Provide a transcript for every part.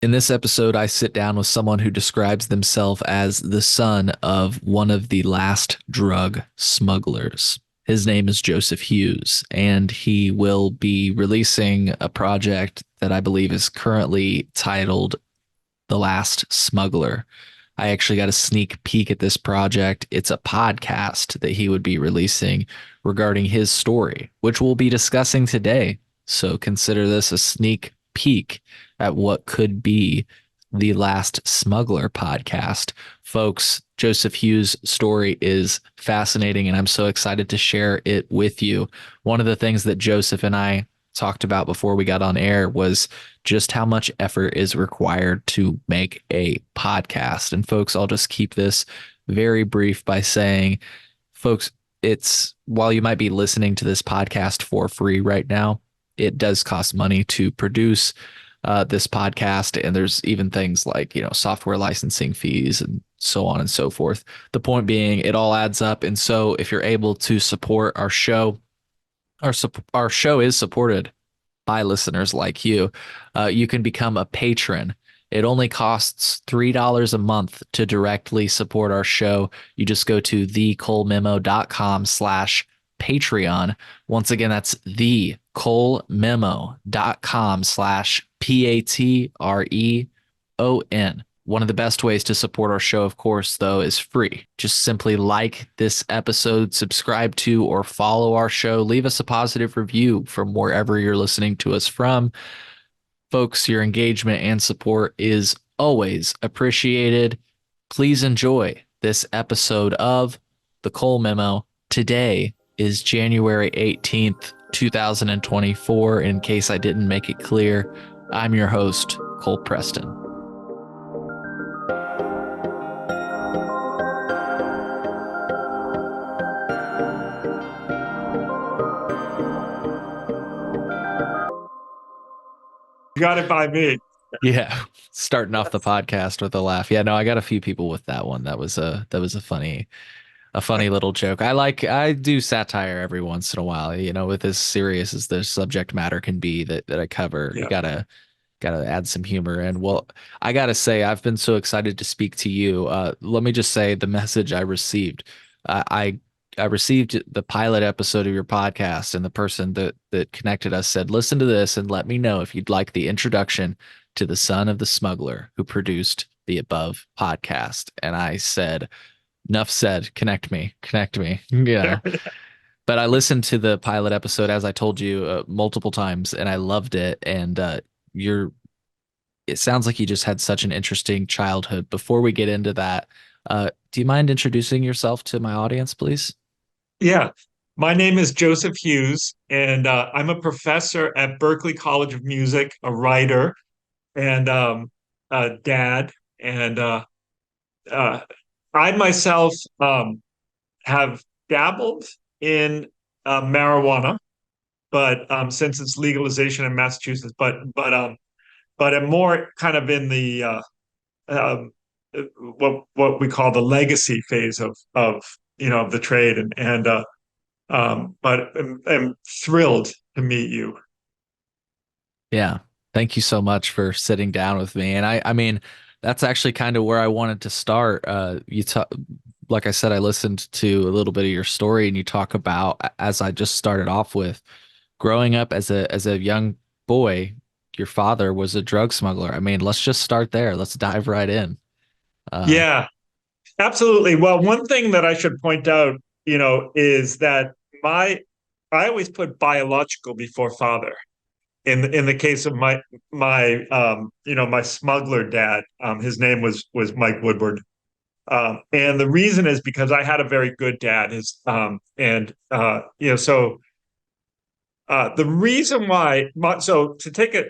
In this episode, I sit down with someone who describes themselves as the son of one of the last drug smugglers. His name is Joseph Hughes, and he will be releasing a project that I believe is currently titled The Last Smuggler. I actually got a sneak peek at this project. It's a podcast that he would be releasing regarding his story, which we'll be discussing today. So consider this a sneak peek at what could be the Last Smuggler podcast. Folks, Joseph Hughes' story is fascinating, and I'm so excited to share it with you. One of the things that Joseph and I talked about before we got on air was just how much effort is required to make a podcast. And folks, I'll just keep this very brief by saying, folks, it's while you might be listening to this podcast for free right now, it does cost money to produce this podcast. And there's even things like, software licensing fees and so on and so forth. The point being, it all adds up. And so if you're able to support our show, our show is supported by listeners like you. You can become a patron. It only costs $3 a month to directly support our show. You just go to thecolememo.com/Patreon. Once again, that's thecolememo.com/PATREON. One of the best ways to support our show, of course, though, is free. Just simply like this episode, subscribe to or follow our show, leave us a positive review from wherever you're listening to us from. Folks, your engagement and support is always appreciated. Please enjoy this episode of The Cole Memo. Today is January 18th, 2024. In case I didn't make it clear, I'm your host, Cole Preston. Got it by me. Yeah, starting off the podcast with a laugh. Yeah, no, I got a few people with that one. That was a funny little joke. I do satire every once in a while, with as serious as the subject matter can be that I cover. You Yeah. gotta add some humor in. Well, I gotta say, I've been so excited to speak to you. Let me just say the message I received. I received the pilot episode of your podcast, and the person that connected us said, "Listen to this and let me know if you'd like the introduction to the son of the smuggler who produced the above podcast." And I said, "Enough said. Connect me, connect me." But I listened to the pilot episode, as I told you, multiple times, and I loved it. And you're it sounds like you just had such an interesting childhood. Before we get into that, do you mind introducing yourself to my audience, please? Yeah. My name is Joseph Hughes, and I'm a professor at Berklee College of Music, a writer, and a dad. And uh, I myself have dabbled in marijuana, but since its legalization in Massachusetts, but I'm more kind of in the um, what we call the legacy phase of the trade, but I'm thrilled to meet you. Yeah. Thank you so much for sitting down with me. And I mean, that's actually kind of where I wanted to start. Like I said, I listened to a little bit of your story, and you talk about, as I just started off with, growing up as a young boy, your father was a drug smuggler. I mean, let's just start there. Let's dive right in. Uh, Yeah, absolutely. Well, one thing that I should point out, is that my I always put biological before father. In the case of my smuggler dad, his name was Mike Woodward. And the reason is because I had a very good dad. The reason why, so to take a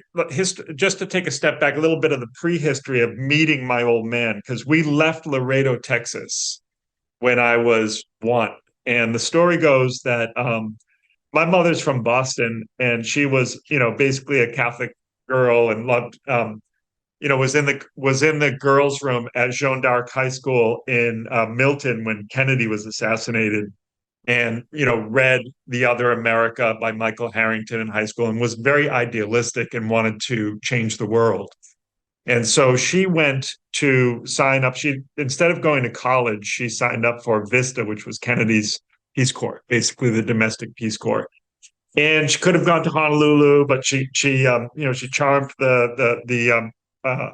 just to take a step back, a little bit of the prehistory of meeting my old man, because we left Laredo, Texas, when I was one, and the story goes that my mother's from Boston, and she was, basically a Catholic girl and loved, was in the girls' room at Jeanne d'Arc High School in Milton when Kennedy was assassinated, and read The Other America by Michael Harrington in high school, and was very idealistic and wanted to change the world. And so she went to sign up. She, instead of going to college, she signed up for Vista, which was Kennedy's Peace Corps, basically the domestic Peace Corps. And she could have gone to Honolulu, but she charmed the uh,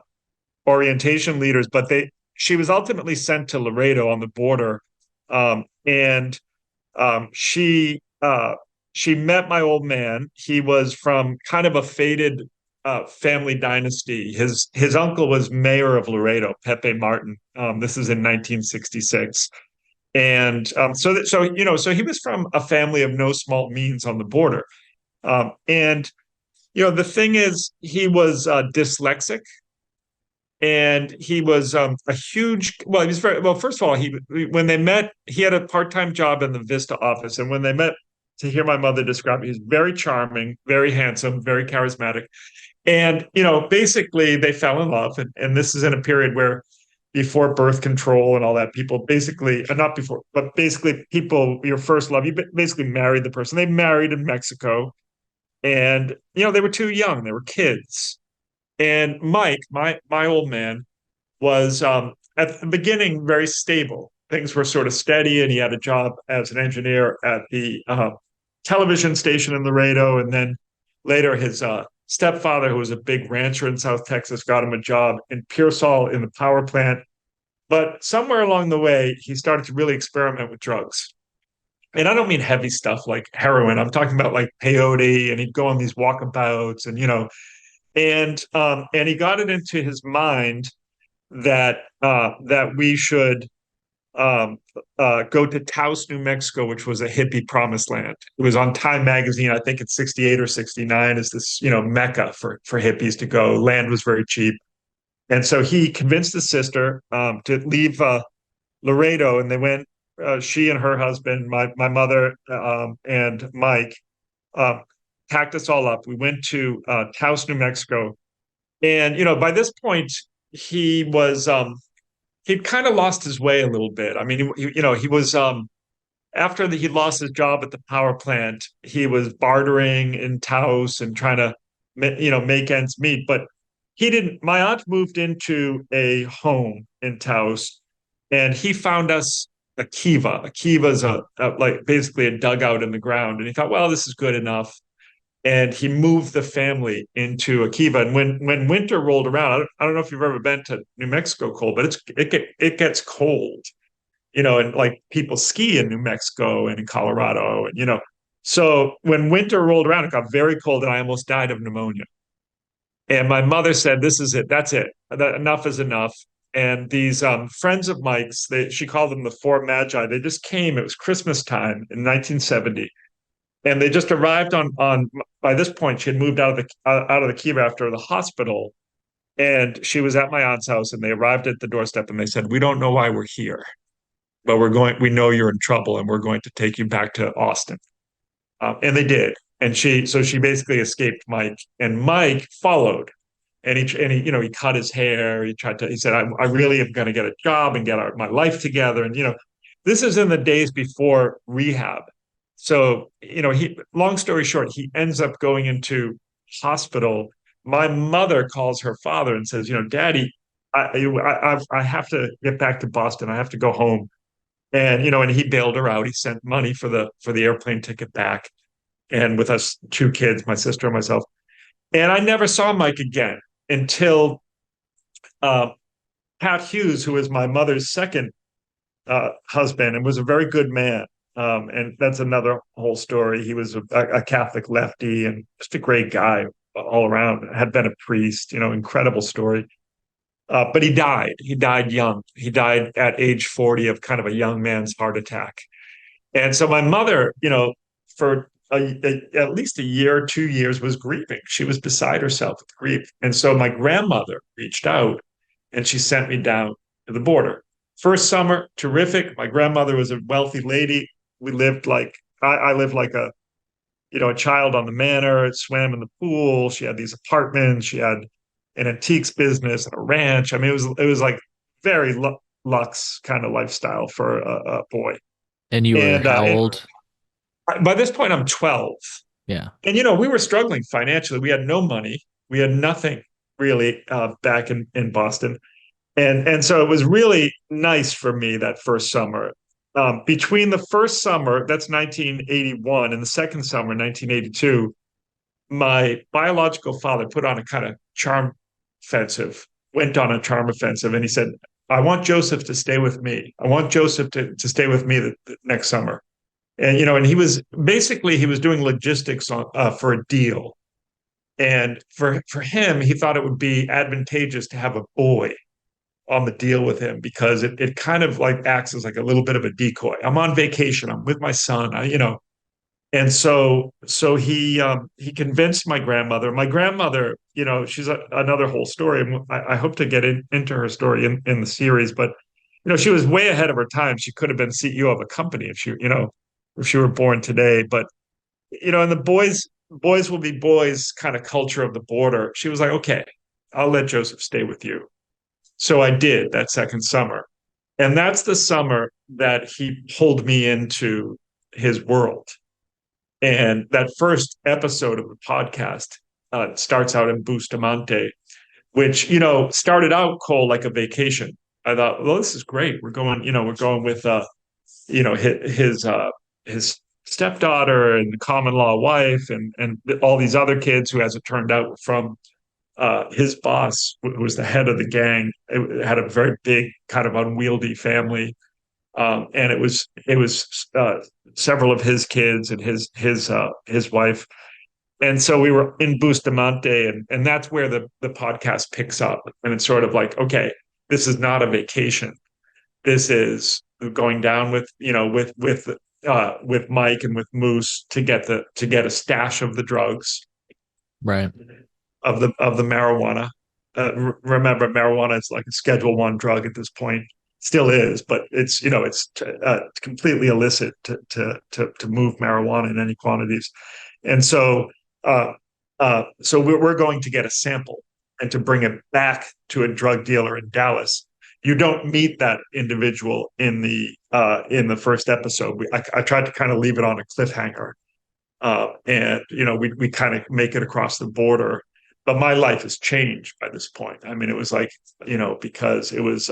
orientation leaders. But she was ultimately sent to Laredo on the border, and she met my old man. He was from kind of a faded family dynasty. His uncle was mayor of Laredo, Pepe Martin. This is in 1966, and so he was from a family of no small means on the border. And the thing is, he was dyslexic, and he was a huge. Well, he was very well. First of all, when they met, he had a part-time job in the Vista office, and when they met, to hear my mother describe it, he's very charming, very handsome, very charismatic, and basically they fell in love, and this is in a period where before birth control and all that, people basically not before, but basically people your first love, you basically married the person. They married in Mexico, and they were too young, they were kids. And Mike, my old man, was at the beginning very stable. Things were sort of steady, and he had a job as an engineer at the television station in Laredo. And then later, his stepfather, who was a big rancher in South Texas, got him a job in Pearsall in the power plant. But somewhere along the way, he started to really experiment with drugs. And I don't mean heavy stuff like heroin. I'm talking about like peyote, and he'd go on these walkabouts, and he got it into his mind that we should go to Taos, New Mexico, which was a hippie promised land. It was on Time magazine, I think it's 68 or 69, is this, mecca for hippies to go. Land was very cheap. And so he convinced his sister to leave Laredo, and they went, she and her husband, my mother and Mike, uh, packed us all up. We went to Taos, New Mexico. And, by this point, he was he'd kind of lost his way a little bit. I mean, he was after he lost his job at the power plant, he was bartering in Taos and trying to make ends meet. But he didn't. My aunt moved into a home in Taos, and he found us a kiva. A kiva is like basically a dugout in the ground, and he thought, well, this is good enough. And he moved the family into a kiva. And when winter rolled around, I don't know if you've ever been to New Mexico cold, but it gets cold, and like people ski in New Mexico and in Colorado, and so when winter rolled around, it got very cold, and I almost died of pneumonia. And my mother said, "This is it. That's it. Enough is enough." And these friends of Mike's, she called them the Four Magi. They just came. It was Christmas time in 1970, and they just arrived on. By this point, she had moved out of the Kiva after the hospital, and she was at my aunt's house. And they arrived at the doorstep, and they said, "We don't know why we're here, but we're going. We know you're in trouble, and we're going to take you back to Austin." And they did. And she basically escaped Mike, and Mike followed. And he he cut his hair. He said, I really am going to get a job and get my life together. And, this is in the days before rehab. So, long story short, he ends up going into hospital. My mother calls her father and says, Daddy, I have to get back to Boston. I have to go home. And he bailed her out. He sent money for the airplane ticket back. And with us two kids, my sister and myself. And I never saw Mike again until uh, Pat Hughes, who was my mother's second husband and was a very good man. And that's another whole story. He was a Catholic lefty and just a great guy all around, had been a priest, incredible story. But he died. He died young. He died at age 40 of kind of a young man's heart attack. And so my mother, for at least a year or 2 years was grieving. She was beside herself with grief. And so my grandmother reached out, and she sent me down to the border. First summer, terrific. My grandmother was a wealthy lady. We lived like I lived like a child on the manor, swam in the pool. She had these apartments. She had an antiques business and a ranch. I mean, it was like very luxe kind of lifestyle for a boy. And you were how And old? by this point, I'm 12. Yeah. And, we were struggling financially. We had no money. We had nothing. really back in Boston. And so it was really nice for me that first summer. Between the first summer, that's 1981, and the second summer, 1982, my biological father put on a kind of charm offensive, went on a charm offensive, and he said, I want Joseph to stay with me. I want Joseph to stay with me the next summer. And, and he was basically, he was doing logistics for a deal. And for him, he thought it would be advantageous to have a boy on the deal with him because it kind of like acts as like a little bit of a decoy. I'm on vacation. I'm with my son. And so he convinced my grandmother. My grandmother, she's another whole story, and I hope to get into her story in the series. But she was way ahead of her time. She could have been CEO of a company if she were born today. But in the boys will be boys kind of culture of the border, she was like, okay, I'll let Joseph stay with you. So I did that second summer. And that's the summer that he pulled me into his world. And that first episode of the podcast starts out in Bustamante, which, started out cold like a vacation. I thought, well, this is great. We're going with, his stepdaughter and the common law wife and all these other kids who, as it turned out, were from his boss, who was the head of the gang. It had a very big, kind of unwieldy family, and it was several of his kids and his wife. And so we were in Bustamante, and that's where the podcast picks up, and it's sort of like, okay, this is not a vacation. This is going down with Mike and with Moose to get a stash of the drugs, Right. of the marijuana. Remember, marijuana is like a Schedule One drug at this point, still is, but it's completely illicit to move marijuana in any quantities, and uh, so we're going to get a sample and to bring it back to a drug dealer in Dallas. You don't meet that individual in the first episode. I tried to kind of leave it on a cliffhanger, and we kind of make it across the border. But my life has changed by this point. I mean, it was like, because it was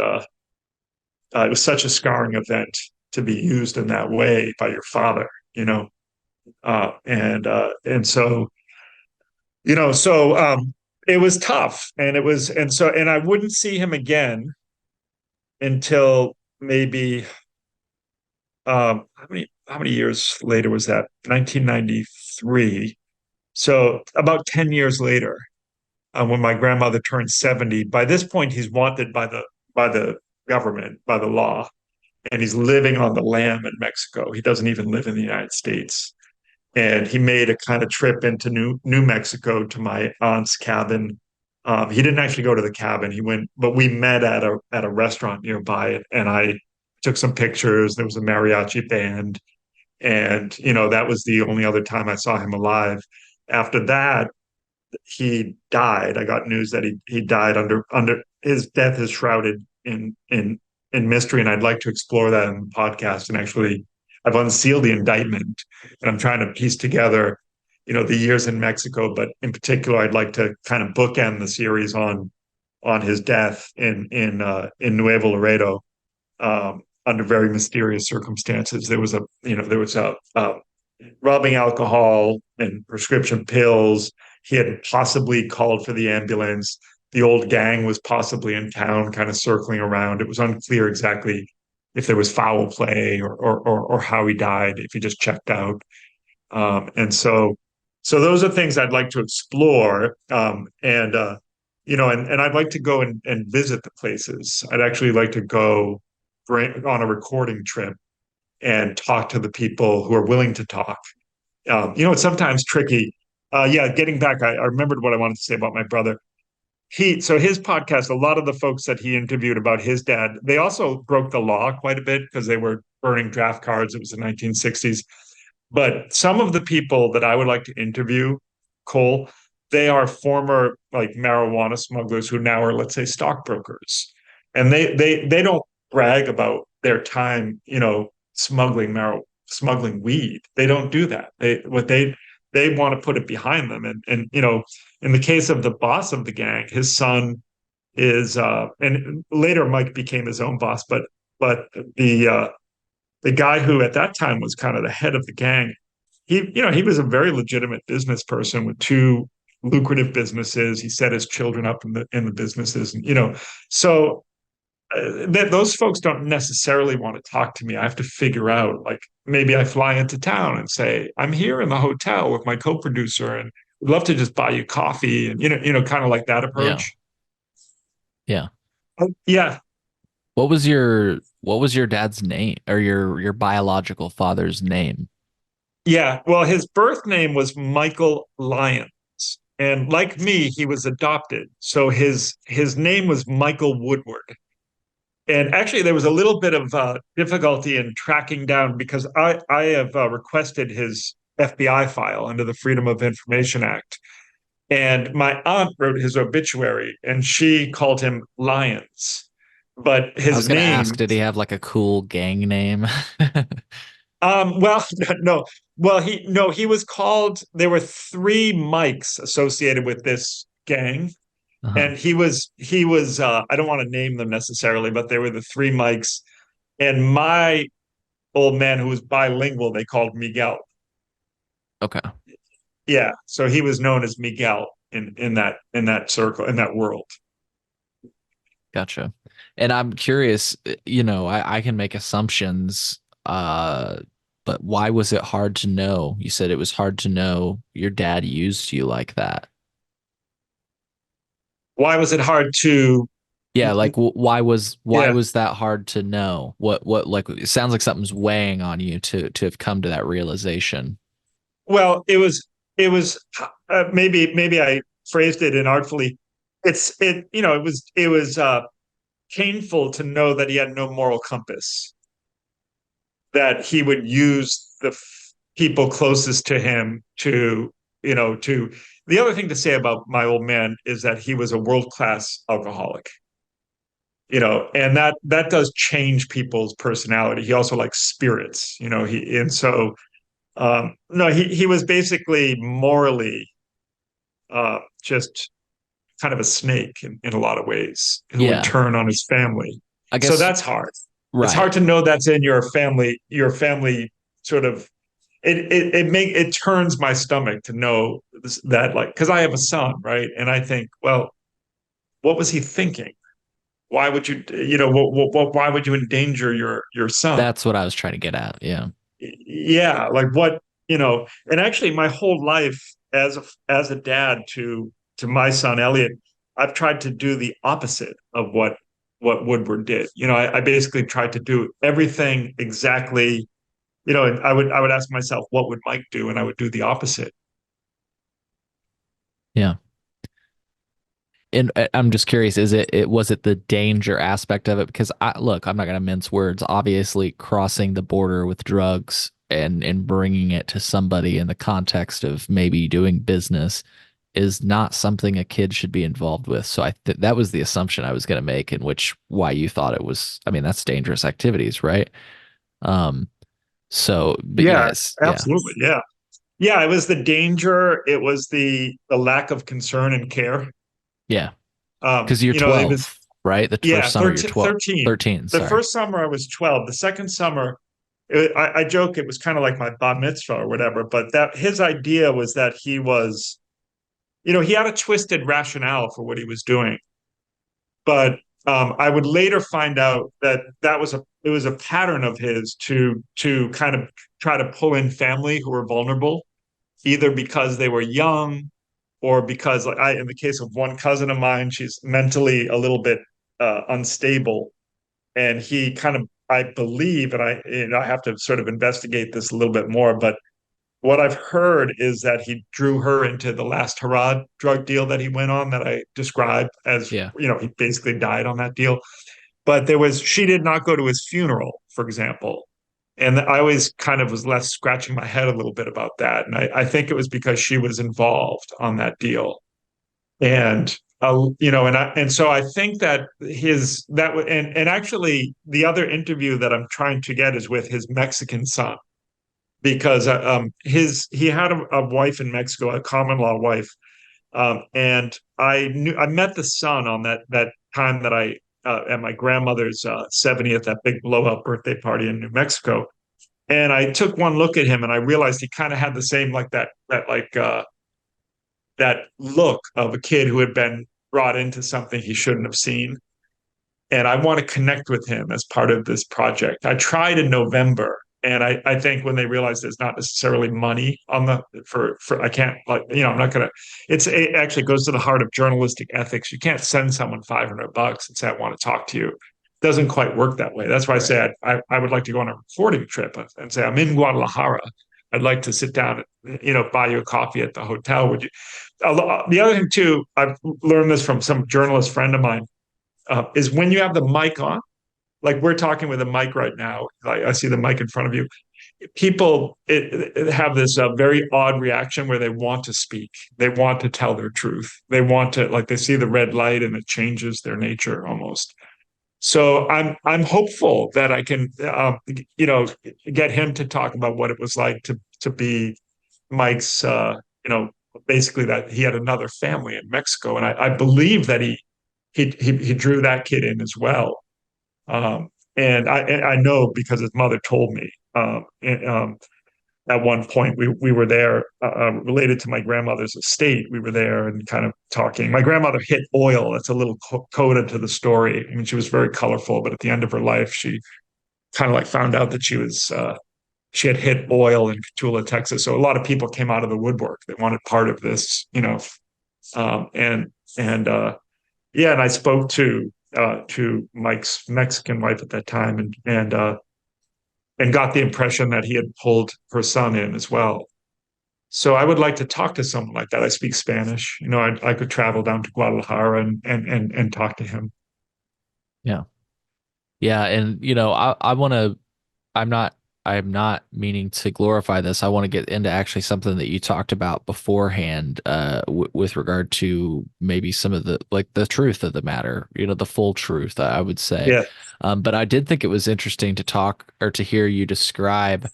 such a scarring event to be used in that way by your father, and so it was tough, and I wouldn't see him again until maybe how many years later was that? 1993. So about 10 years later, when my grandmother turned 70. By this point, he's wanted by the government, by the law, and he's living on the lam in Mexico. He doesn't even live in the United States. And he made a kind of trip into New Mexico to my aunt's cabin. He didn't actually go to the cabin. He went, but we met at a restaurant nearby, and I took some pictures. There was a mariachi band, and that was the only other time I saw him alive. After that, he died. I got news that he died under his death is shrouded in mystery, and I'd like to explore that in the podcast. And actually, I've unsealed the indictment, and I'm trying to piece together, the years in Mexico. But in particular, I'd like to kind of bookend the series on his death in Nuevo Laredo, under very mysterious circumstances. There was a rubbing alcohol and prescription pills. He had possibly called for the ambulance. The old gang was possibly in town, kind of circling around. It was unclear exactly if there was foul play or how he died, if he just checked out. And so those are things I'd like to explore. And I'd like to go and visit the places. I'd actually like to go on a recording trip and talk to the people who are willing to talk. It's sometimes tricky. Yeah, getting back, I remembered what I wanted to say about my brother. So his podcast, a lot of the folks that he interviewed about his dad, they also broke the law quite a bit because they were burning draft cards. It was the 1960s. But some of the people that I would like to interview, Cole, they are former like marijuana smugglers who now are, let's say, stockbrokers, and they don't brag about their time, smuggling weed. They don't do that. they want to put it behind them. And in the case of the boss of the gang, his son is and later Mike became his own boss, but the guy who at that time was kind of the head of the gang, he was a very legitimate business person with two lucrative businesses. He set his children up in the businesses, and so those folks don't necessarily want to talk to me. I have to figure out, like, maybe I fly into town and say, I'm here in the hotel with my co-producer and would love to just buy you coffee, and kind of like that Yeah. approach. Yeah. Yeah. What was your dad's name, or your biological father's name? Yeah. Well, his birth name was Michael Lyons. And like me, he was adopted. So his name was Michael Woodward. And actually, there was a little bit of difficulty in tracking down because I have requested his FBI file under the Freedom of Information Act. And my aunt wrote his obituary and she called him Lyons. But I his was gonna ask, name, did he have like a cool gang name? well, no, well, he was called, there were three Mikes associated with this gang. Uh-huh. And he was I don't want to name them necessarily, but they were the three Mikes. And my old man who was bilingual, they called Miguel. Okay, Yeah, so he was known as Miguel in that circle, in that world. gotcha. And I'm curious, I can make assumptions, but why was it hard to know? You said it was hard to know your dad used you like that. Why was it hard to? Yeah, like why Yeah, was that hard to know? What like it sounds like something's weighing on you to have come to that realization. well, it was maybe I phrased it inartfully. It was painful to know that he had no moral compass, that he would use the people closest to him to the other thing to say about my old man is that he was a world-class alcoholic, and that does change people's personality. He also likes spirits, he and so no, he was basically morally just kind of a snake in a lot of ways who would Yeah, turn on his family. I So guess that's hard. It's right. hard to know that's in your family sort of. It turns my stomach to know that, like, because I have a son, right? And I think, well, what was he thinking? Why would why would you endanger your son? That's what I was trying to get at. Yeah. Yeah, like what, and actually my whole life as a dad to my son Elliot, I've tried to do the opposite of what Woodward did. I basically tried to do everything exactly, and I would ask myself, what would Mike do? And I would do the opposite. Yeah. And I'm just curious, was it the danger aspect of it? Because look, I'm not going to mince words. Obviously, crossing the border with drugs and bringing it to somebody in the context of maybe doing business is not something a kid should be involved with. So that was the assumption I was going to make, in which why you thought it was. I mean, that's dangerous activities, right? Um. So, but Yeah, yes, yeah, absolutely. Yeah. Yeah, it was the danger, it was the lack of concern and care. yeah. Because you're It was. 12, right? The Yeah, first summer you're 13, 12, 13. 13. The Sorry. first summer I was 12. The second summer, I joke it was kind of like my bar mitzvah or whatever, but that his idea was that he had a twisted rationale for what he was doing. But I would later find out that it was a pattern of his to kind of try to pull in family who were vulnerable, either because they were young or because, like, in the case of one cousin of mine, she's mentally a little bit unstable, and he kind of, I believe, and I have to sort of investigate this a little bit more, but what I've heard is that he drew her into the last Harad drug deal that he went on, that I described as, Yeah. he basically died on that deal. But she did not go to his funeral, for example. And I always kind of was left scratching my head a little bit about that. And I think it was because she was involved on that deal. And and so I think that and actually the other interview that I'm trying to get is with his Mexican son. because he had a wife in Mexico, a common law wife, and I met the son on that time that I at my grandmother's 70th, that big blowout birthday party in New Mexico. And I took one look at him and I realized he kind of had the same like that look of a kid who had been brought into something he shouldn't have seen. And I want to connect with him as part of this project. I tried in November, and I think when they realize there's not necessarily money on the for I can't, like, I'm not gonna. It actually goes to the heart of journalistic ethics. You can't send someone $500 and say I want to talk to you. It doesn't quite work that way. That's why I Right. say I would like to go on a reporting trip and say I'm in Guadalajara. I'd like to sit down and buy you a coffee at the hotel. Would you? The other thing too, I've learned this from some journalist friend of mine, is when you have the mic on, like we're talking with a mic right now. I see the mic in front of you. People have this very odd reaction where they want to speak. They want to tell their truth. They want to, like, they see the red light and it changes their nature almost. So I'm hopeful that I can, you know, get him to talk about what it was like to be Mike's, basically that he had another family in Mexico, and I believe that he drew that kid in as well. And I know because his mother told me. At one point, we were there, related to my grandmother's estate. We were there and kind of talking. My grandmother hit oil. That's a little coda to the story. I mean, she was very colorful, but at the end of her life, she kind of like found out that she had hit oil in Cotulla, Texas. So a lot of people came out of the woodwork that wanted part of this, and yeah, and I spoke to Mike's Mexican wife at that time, and got the impression that he had pulled her son in as well. So I would like to talk to someone like that. I speak Spanish. I could travel down to Guadalajara and talk to him. Yeah. Yeah. And, I want to, I'm not, I'm not meaning to glorify this. I want to get into actually something that you talked about beforehand, with regard to maybe some of the, like, the truth of the matter, the full truth, I would say. Yeah, But I did think it was interesting to talk or to hear you describe,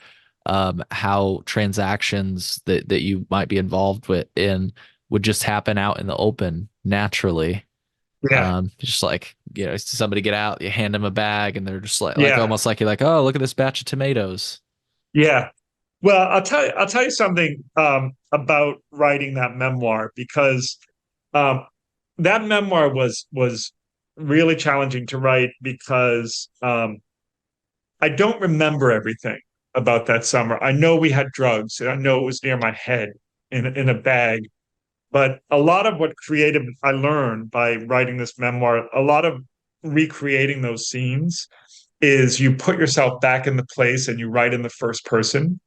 how transactions that you might be involved with in would just happen out in the open naturally. yeah, Just like, somebody get out, you hand them a bag, and they're just like yeah, almost like you're like, oh, look at this batch of tomatoes. yeah. Well, I'll tell you something about writing that memoir, because um, that memoir was really challenging to write because I don't remember everything about that summer. I know we had drugs, and I know it was near my head in a bag. But a lot of what creative I learned by writing this memoir, a lot of recreating those scenes, is you put yourself back in the place and you write in the first person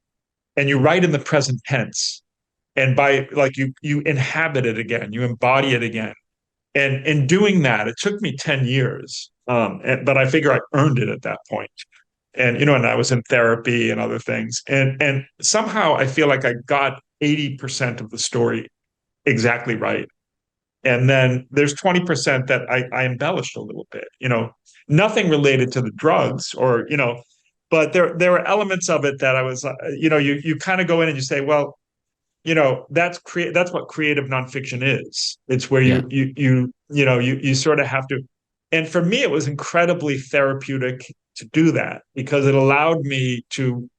and you write in the present tense. And by, like, you inhabit it again, you embody it again. And in doing that, it took me 10 years. But I figure I earned it at that point. And I was in therapy and other things. And somehow I feel like I got 80% of the story exactly right. And then there's 20% that I embellished a little bit, nothing related to the drugs, but there were elements of it that I was, you kind of go in and you say, well, that's what creative nonfiction is. It's where Yeah. you sort of have to. And for me, it was incredibly therapeutic to do that because it allowed me to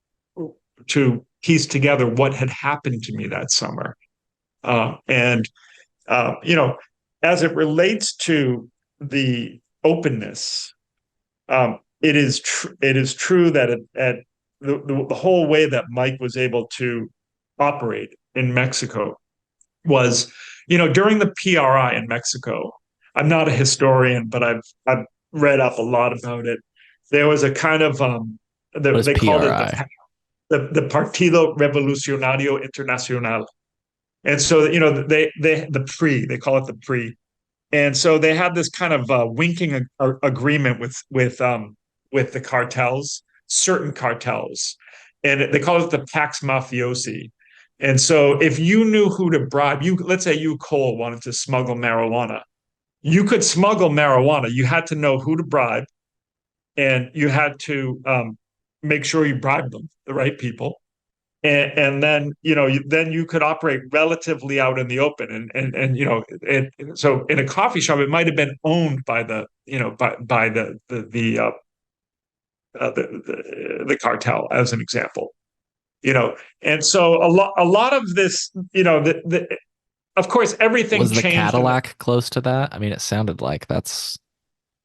piece together what had happened to me that summer. And uh, you know, as it relates to the openness, it is true that at the whole way that Mike was able to operate in Mexico was, during the PRI in Mexico. I'm not a historian, but I've read up a lot about it. There was a kind of What is they called it PRI? the Partido Revolucionario Internacional. And so, the PRI, they call it the PRI. And so they had this kind of winking agreement with the cartels, certain cartels, and they call it the Pax Mafiosi. And so if you knew who to bribe, let's say you, Cole, wanted to smuggle marijuana, you could smuggle marijuana. You had to know who to bribe, and you had to make sure you bribed them, the right people. and then then you could operate relatively out in the open, and so in a coffee shop it might have been owned by by the cartel, as an example. And so a lot of this, of course everything Was the changed in the Cadillac close to that? I mean, it sounded like that's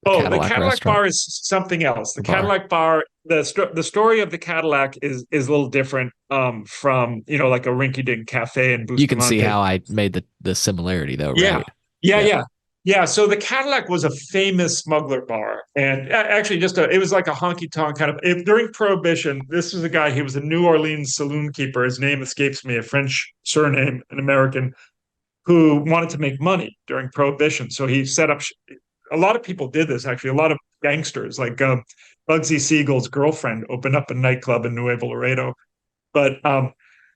a Oh, the Cadillac Cadillac restaurant bar is something else. The bar. Cadillac bar, the story of the Cadillac is a little different from like a rinky-dink cafe in You can see Bustamante. how I made the similarity though, Yeah, right? yeah, Yeah. yeah, yeah. So the Cadillac was a famous smuggler bar, and actually, it was like a honky tonk kind of. During Prohibition, this was a guy. He was a New Orleans saloon keeper. His name escapes me. A French surname, an American who wanted to make money during Prohibition. So he set up. A lot of people did this actually. A lot of gangsters, like Bugsy Siegel's girlfriend, opened up a nightclub in Nuevo Laredo. But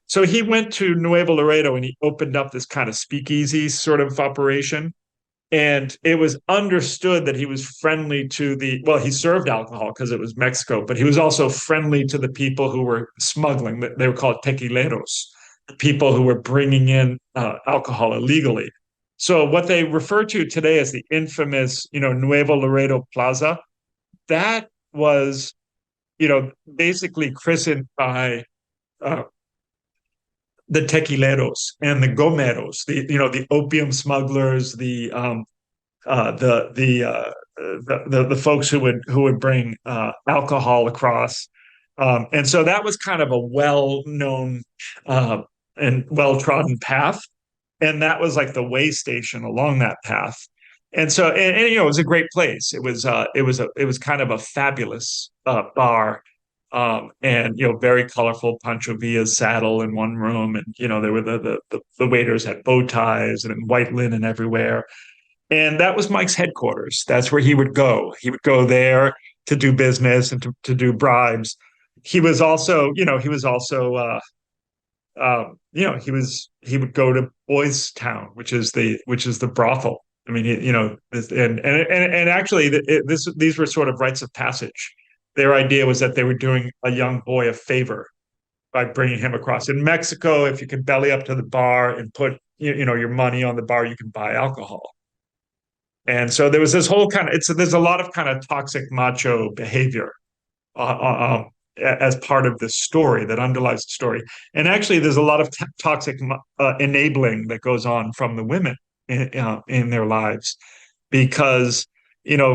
so he went to Nuevo Laredo and he opened up this kind of speakeasy sort of operation. And it was understood that he was friendly to well, he served alcohol because it was Mexico, but he was also friendly to the people who were smuggling. They were called tequileros, the people who were bringing in alcohol illegally. So what they refer to today as the infamous, Nuevo Laredo Plaza, that was, basically christened by uh, the tequileros and the gomeros, the opium smugglers, the folks who would bring alcohol across, and so that was kind of a well-known uh, and well-trodden path, and that was like the way station along that path. And so, and it was a great place. It was kind of a fabulous bar, and very colorful Pancho Villa's saddle in one room, and there were the waiters had bow ties and white linen everywhere, and that was Mike's headquarters. That's where he would go. He would go there to do business and to do bribes. He would go to Boys Town, which is the brothel. I mean, and actually, these were sort of rites of passage. Their idea was that they were doing a young boy a favor by bringing him across. In Mexico, if you can belly up to the bar and put your money on the bar, you can buy alcohol. And so there was this whole kind of there's a lot of kind of toxic macho behavior as part of this story that underlies the story. And actually, there's a lot of toxic enabling that goes on from the women in their lives, because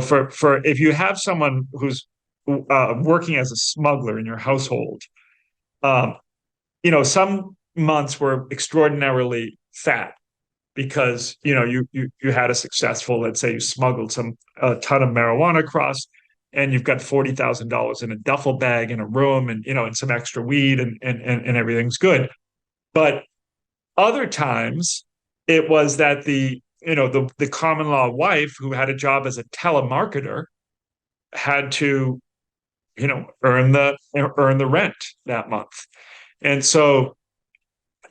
for if you have someone who's working as a smuggler in your household, um, some months were extraordinarily fat because you had a successful, let's say you smuggled a ton of marijuana across, and you've got $40,000 in a duffel bag in a room, and some extra weed, and everything's good. But other times it was that the common law wife who had a job as a telemarketer had to earn the rent that month. And so,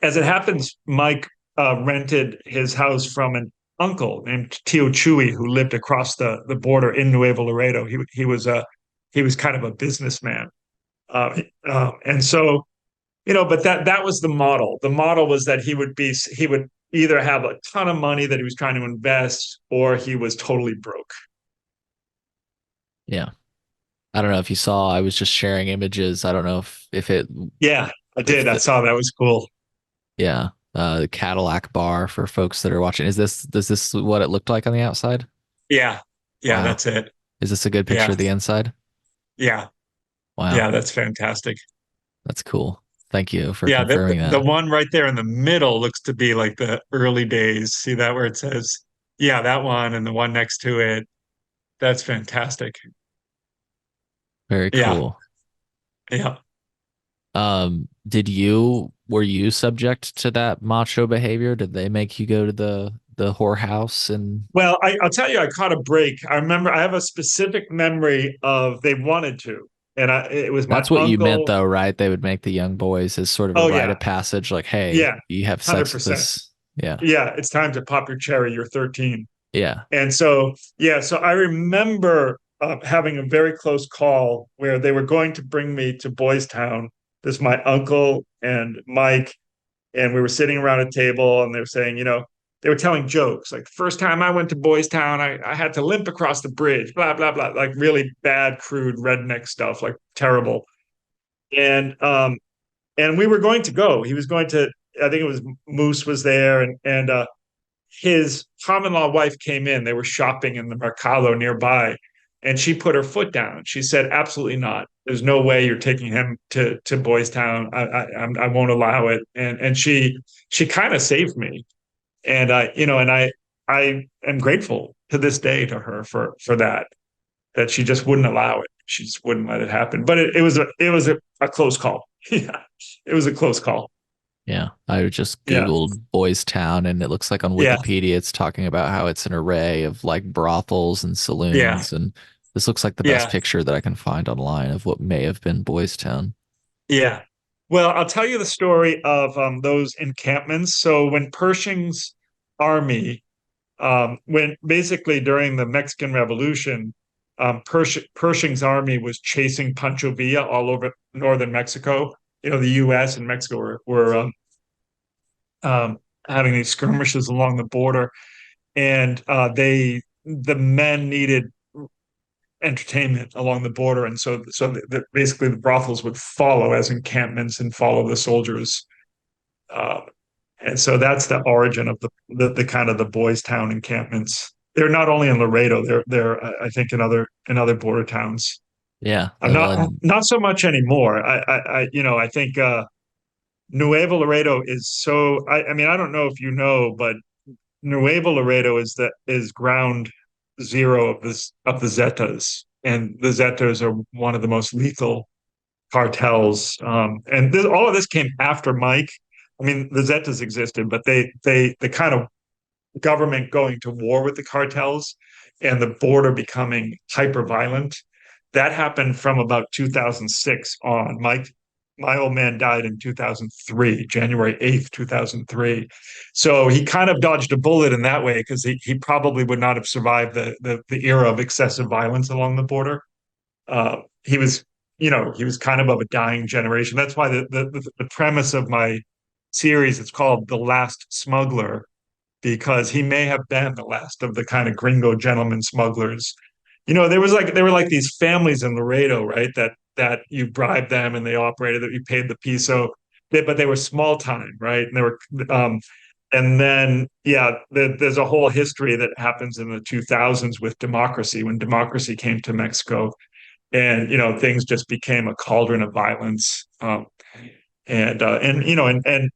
as it happens, Mike rented his house from an uncle named Tio Chuy, who lived across the border in Nuevo Laredo. He was kind of a businessman, and so but that was the model. The model was that he would either have a ton of money that he was trying to invest, or he was totally broke. Yeah. I don't know if you saw, I was just sharing images. I don't know Yeah, I if did. I the, saw that was cool. yeah, the Cadillac bar for folks that are watching. Does this what it looked like on the outside? Yeah, yeah, Wow. that's it. Is this a good picture Yeah, of the inside? yeah, Wow. yeah, that's fantastic. That's cool. Thank you for Yeah, confirming the that. one right there in the middle looks to be like the early days. See that where it says, yeah, that one, and the one next to it. That's fantastic. Very Yeah, cool. yeah. Were you subject to that macho behavior? Did they make you go to the whorehouse? And Well, I'll tell you, I caught a break. I remember I have a specific memory of they wanted to, and it was my that's what you meant uncle. though, right? They would make the young boys as sort of a Oh rite yeah, of passage, like, hey, yeah, you have sex with 100%. this. Yeah. Yeah, it's time to pop your cherry. You're 13. Yeah. And so, yeah, so I remember having a very close call where they were going to bring me to Boys Town, this my uncle and Mike, and we were sitting around a table, and they were saying, they were telling jokes like, first time I went to Boys Town, I had to limp across the bridge, blah blah blah, like really bad, crude redneck stuff, like terrible. And we were going to go. He was going to. I think it was Moose was there, and his common-law wife came in. They were shopping in the Mercado nearby, and she put her foot down. She said, "Absolutely not. There's no way you're taking him to Boys Town. I won't allow it." And she kind of saved me, and I am grateful to this day to her for that she just wouldn't allow it. She just wouldn't let it happen. But it was a close call. Yeah, it was a close call. Yeah, I just Yeah, Googled Boys Town and it looks like on yeah, Wikipedia it's talking about how it's an array of like brothels and yeah, saloons. And this looks like the best yeah, picture that I can find online of what may have been Boys Town. yeah. Well, I'll tell you the story of those encampments. So when Pershing's army, when basically during the Mexican Revolution, Pershing's army was chasing Pancho Villa all over northern Mexico. The U.S. and Mexico were um, having these skirmishes along the border, and the men needed entertainment along the border, and basically the brothels would follow as encampments and follow the soldiers. Uh, and so that's the origin of the kind of the Boys Town encampments. They're not only in Laredo; they're I think in other border towns. Yeah, I'm not so much anymore. I think Nuevo Laredo is so. I mean, I don't know if you know, but Nuevo Laredo is ground zero of the Zetas, and the Zetas are one of the most lethal cartels. And all of this came after Mike. I mean, the Zetas existed, but the kind of government going to war with the cartels and the border becoming hyper violent. That happened from about 2006 on. My old man died in 2003, January 8th, 2003. So he kind of dodged a bullet in that way because he probably would not have survived the era of excessive violence along the border. He was, he was kind of a dying generation. That's why the premise of my series is called The Last Smuggler, because he may have been the last of the kind of gringo gentleman smugglers. There were like these families in Laredo, right? That you bribed them and they operated, that you paid the piso, but they were small time, right? And then yeah, there's a whole history that happens in the 2000s with democracy, when democracy came to Mexico, and things just became a cauldron of violence. And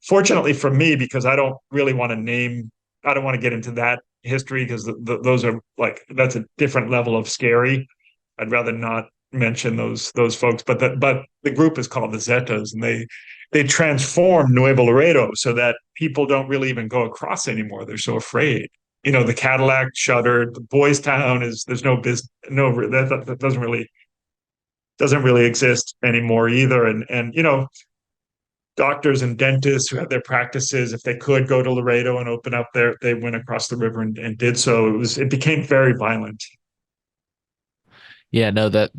fortunately for me, because I don't really want to name, I don't want to get into that history, because those are like, that's a different level of scary. I'd rather not mention those folks. But the group is called the Zetas, and they transformed Nuevo Laredo so that people don't really even go across anymore. They're so afraid. The Cadillac shuttered. The Boys Town is, there's no business, no, that doesn't really exist anymore either. And doctors and dentists who had their practices, if they could go to Laredo and open up there, they went across the river and did so. It became very violent. yeah, no, that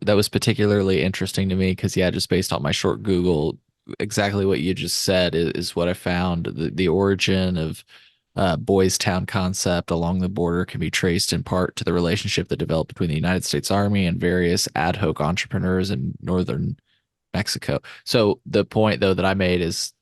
was particularly interesting to me because yeah, just based on my short Google, exactly what you just said is what I found. The origin of Boys Town concept along the border can be traced in part to the relationship that developed between the United States Army and various ad hoc entrepreneurs in northern Mexico. So the point though that I made is,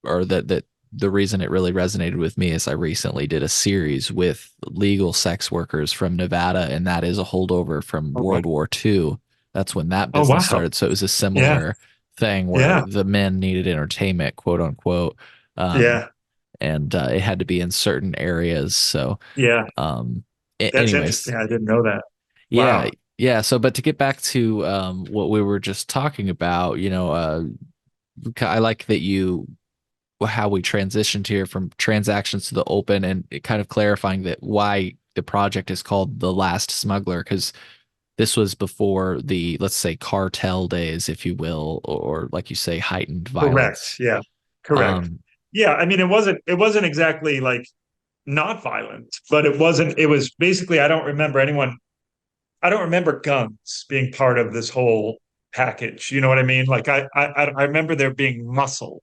or that the reason it really resonated with me is I recently did a series with legal sex workers from Nevada, and that is a holdover from Oh, wow. World War II. That's when that Oh, business wow. started. So it was a Yeah. similar thing where Yeah. the men needed entertainment, quote unquote, um, Yeah. and it had to be in certain areas. So, Yeah. um, That's anyways, interesting. I didn't know that. yeah, Wow. yeah. So, but to get back to what we were just talking about, I like that you how we transitioned here from transactions to the open, and it kind of clarifying that why the project is called The Last Smuggler, because this was before the, let's say, cartel days, if you will, or like you say, heightened Correct. violence. Yeah. Correct. Um, Yeah. I mean, it wasn't exactly like not violent, but it wasn't, it was basically, I don't remember anyone. I don't remember guns being part of this whole package. You know what I mean? Like I remember there being muscle.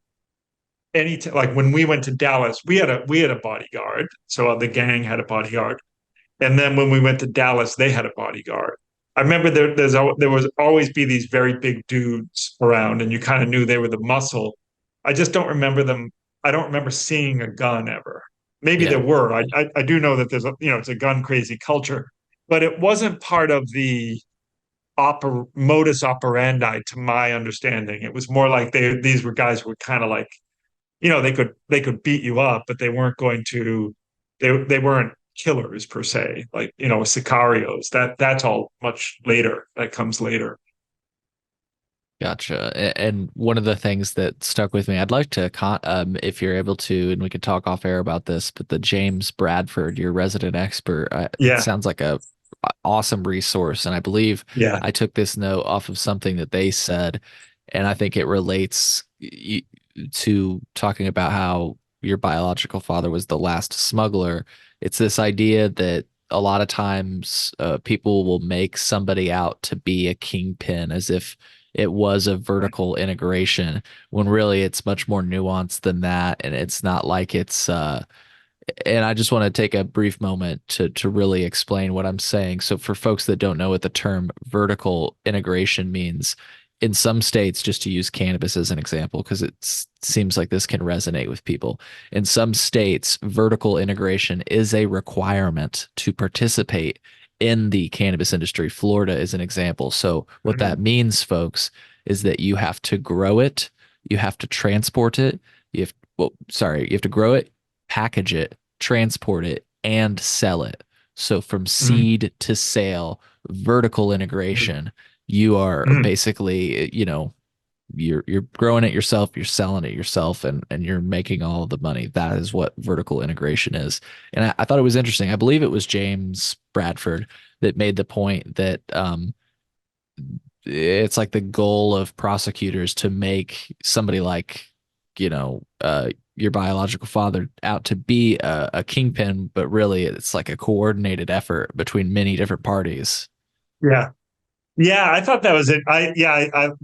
Like when we went to Dallas, we had a bodyguard. So the gang had a bodyguard. And then when we went to Dallas, they had a bodyguard. I remember there was always be these very big dudes around, and you kind of knew they were the muscle. I just don't remember them. I don't remember seeing a gun ever. Maybe Yeah. there were. I do know that it's a gun crazy culture, but it wasn't part of the modus operandi, to my understanding. It was more like these were guys who were kind of like, they could beat you up, but they weren't going to they weren't killers per se, like, sicarios. That's all much later. That comes later. Gotcha. And one of the things that stuck with me, I'd like to, if you're able to, and we could talk off air about this, but the James Bradford, your resident expert, it Yeah, sounds like a awesome resource. And I believe yeah, I took this note off of something that they said, and I think it relates to talking about how your biological father was the last smuggler. It's this idea that a lot of times people will make somebody out to be a kingpin as if it was a right. vertical integration when really it's much more nuanced than that. And it's not like and I just want to take a brief moment to really explain what I'm saying. So for folks that don't know what the term vertical integration means, in some states, just to use cannabis as an example, because it seems like this can resonate with people. In some states, vertical integration is a requirement to participate in the cannabis industry. Florida is an example. So what that Mhm. means, folks, is that you have to grow it, you have to transport it, you have to grow it, package it, transport it, and sell it. So from Mhm. seed to sale, vertical Mhm. integration, you are Mhm. basically, you're growing it yourself, you're selling it yourself, and you're making all of the money. That is what vertical integration is. And I thought it was interesting. I believe it was James Bradford that made the point that it's like the goal of prosecutors to make somebody like, your biological father out to be a kingpin, but really it's like a coordinated effort between many different parties. Yeah. Yeah, I thought that was it.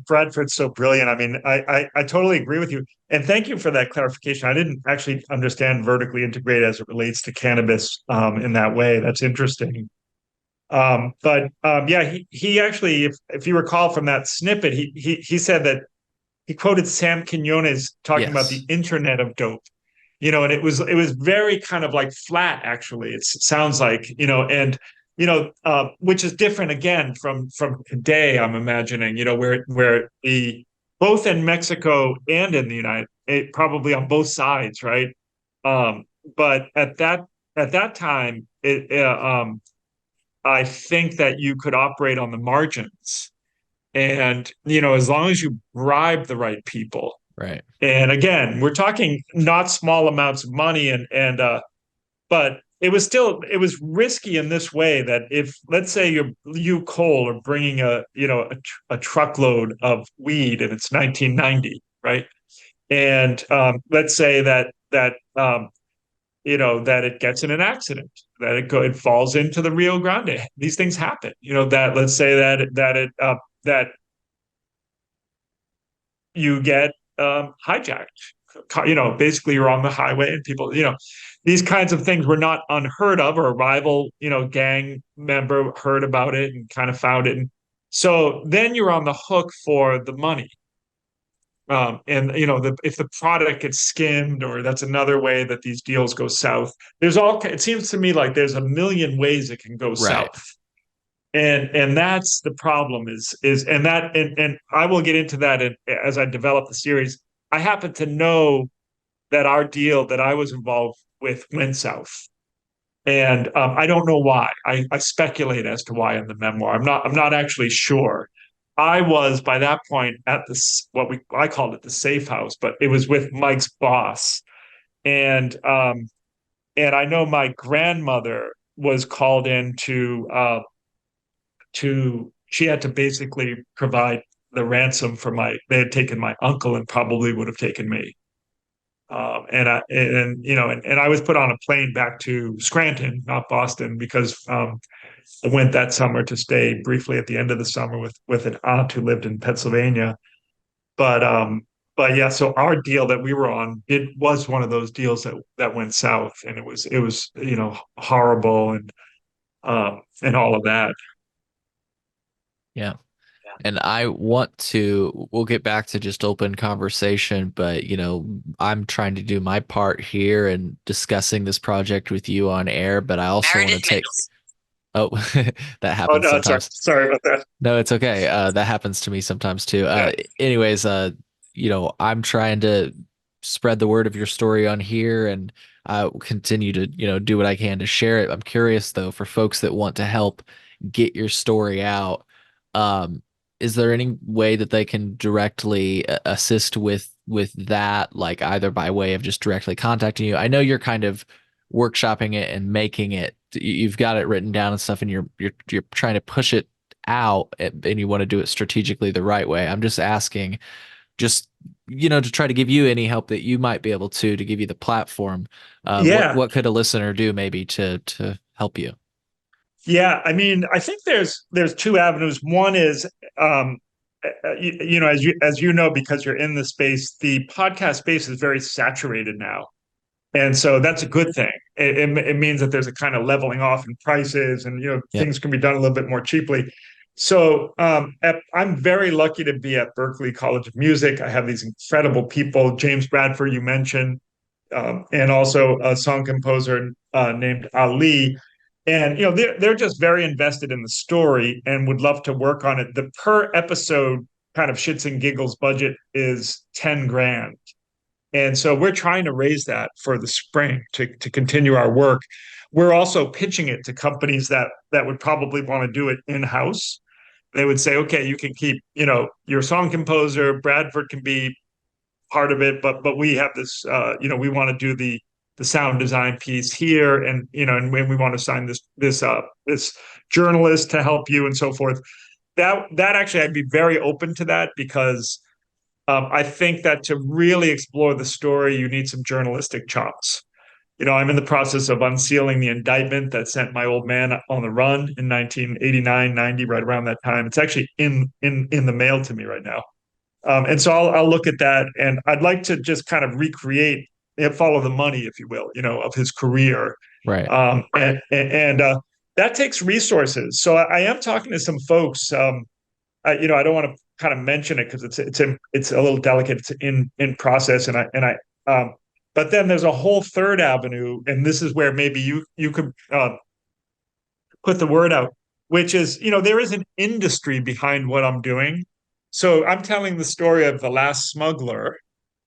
Bradford's so brilliant. I mean, I totally agree with you. And thank you for that clarification. I didn't actually understand vertically integrated as it relates to cannabis in that way. That's interesting. But yeah, he actually, if you recall from that snippet, he said that he quoted Sam Quinones talking about the Yes. internet of dope. And it was very kind of like flat, actually. It sounds like, and which is different again from today. I'm imagining, where the both in Mexico and in the probably on both sides, right? But at that time, I think that you could operate on the margins, and as long as you bribe the right people. Right. And again, we're talking not small amounts of money, but it was risky in this way, that if, let's say, you Cole are bringing a truckload of weed and it's 1990, right? And let's say that it gets in an accident, that it falls into the Rio Grande. These things happen. That, let's say that you get hijacked. Basically you're on the highway and people, these kinds of things were not unheard of, or a rival, gang member heard about it and kind of found it. And so then you're on the hook for the money. And if the product gets skimmed, or that's another way that these deals go south. It seems to me like there's a million ways it can go Right. south. And that's the problem, and I will get into that as I develop the series. I happen to know that our deal that I was involved with went south, and I don't know why. I speculate as to why in the memoir. I'm not actually sure. I was, by that point, at this, I called it the safe house, but it was with Mike's boss. And I know my grandmother was called in she had to basically provide the ransom for they had taken my uncle and probably would have taken me. And I was put on a plane back to Scranton, not Boston, because I went that summer to stay briefly at the end of the summer with an aunt who lived in Pennsylvania. But but yeah, so our deal that we were on, it was one of those deals that went south, and it was horrible and all of that. Yeah. And I want to, we'll get back to just open conversation, but I'm trying to do my part here and discussing this project with you on air, but I also want to take, oh, that Oh happens no, sorry, sometimes. sorry about that. No, it's okay. That happens to me sometimes too. Yeah, Anyways, I'm trying to spread the word of your story on here, and I will continue to, do what I can to share it. I'm curious though, for folks that want to help get your story out, um, is there any way that they can directly assist with that, like either by way of just directly contacting you? I know you're kind of workshopping it and making it. You've got it written down and stuff, and you're trying to push it out, and you want to do it strategically the right way. I'm just asking, just to try to give you any help that you might be able to give you the platform. What yeah, what could a listener do maybe to help you? yeah. I mean, I think there's two avenues. One is, as you know, because you're in the space, the podcast space is very saturated now. And so that's a good thing. It means that there's a kind of leveling off in prices, and Yep. things can be done a little bit more cheaply. So I'm very lucky to be at Berklee College of Music. I have these incredible people, James Bradford, you mentioned, and also a song composer named Ali. And they're just very invested in the story and would love to work on it. The per episode kind of shits and giggles budget is 10 grand. And so we're trying to raise that for the spring to continue our work. We're also pitching it to companies that would probably want to do it in-house. They would say, okay, you can keep, your song composer, Bradford can be part of it, but we have this, we want to do the sound design piece here, and when we want to sign this journalist to help you and so forth. That actually, I'd be very open to that, because I think that to really explore the story, you need some journalistic chops. I'm in the process of unsealing the indictment that sent my old man on the run in 1989, 90, right around that time. It's actually in the mail to me right now. And so I'll look at that, and I'd like to just kind of recreate, follow the money, if you will, of his career. Right. And that takes resources. So I am talking to some folks. I don't want to kind of mention it because it's a little delicate. It's in process, um, but then there's a whole third avenue, and this is where maybe you could put the word out, which is, there is an industry behind what I'm doing. So I'm telling the story of the last smuggler,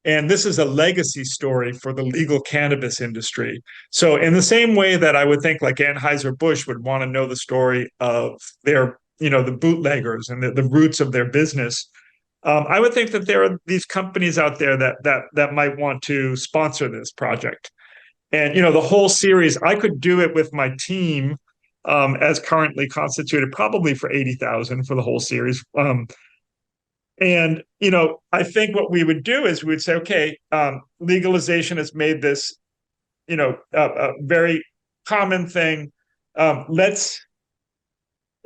and this is a legacy story for the legal cannabis industry. So, in the same way that I would think like Anheuser-Busch would want to know the story of the bootleggers and the roots of their business, I would think that there are these companies out there that might want to sponsor this project. And the whole series, I could do it with my team, as currently constituted, probably for 80,000 for the whole series. And I think what we would do is we would say, okay, legalization has made this, a very common thing. Let's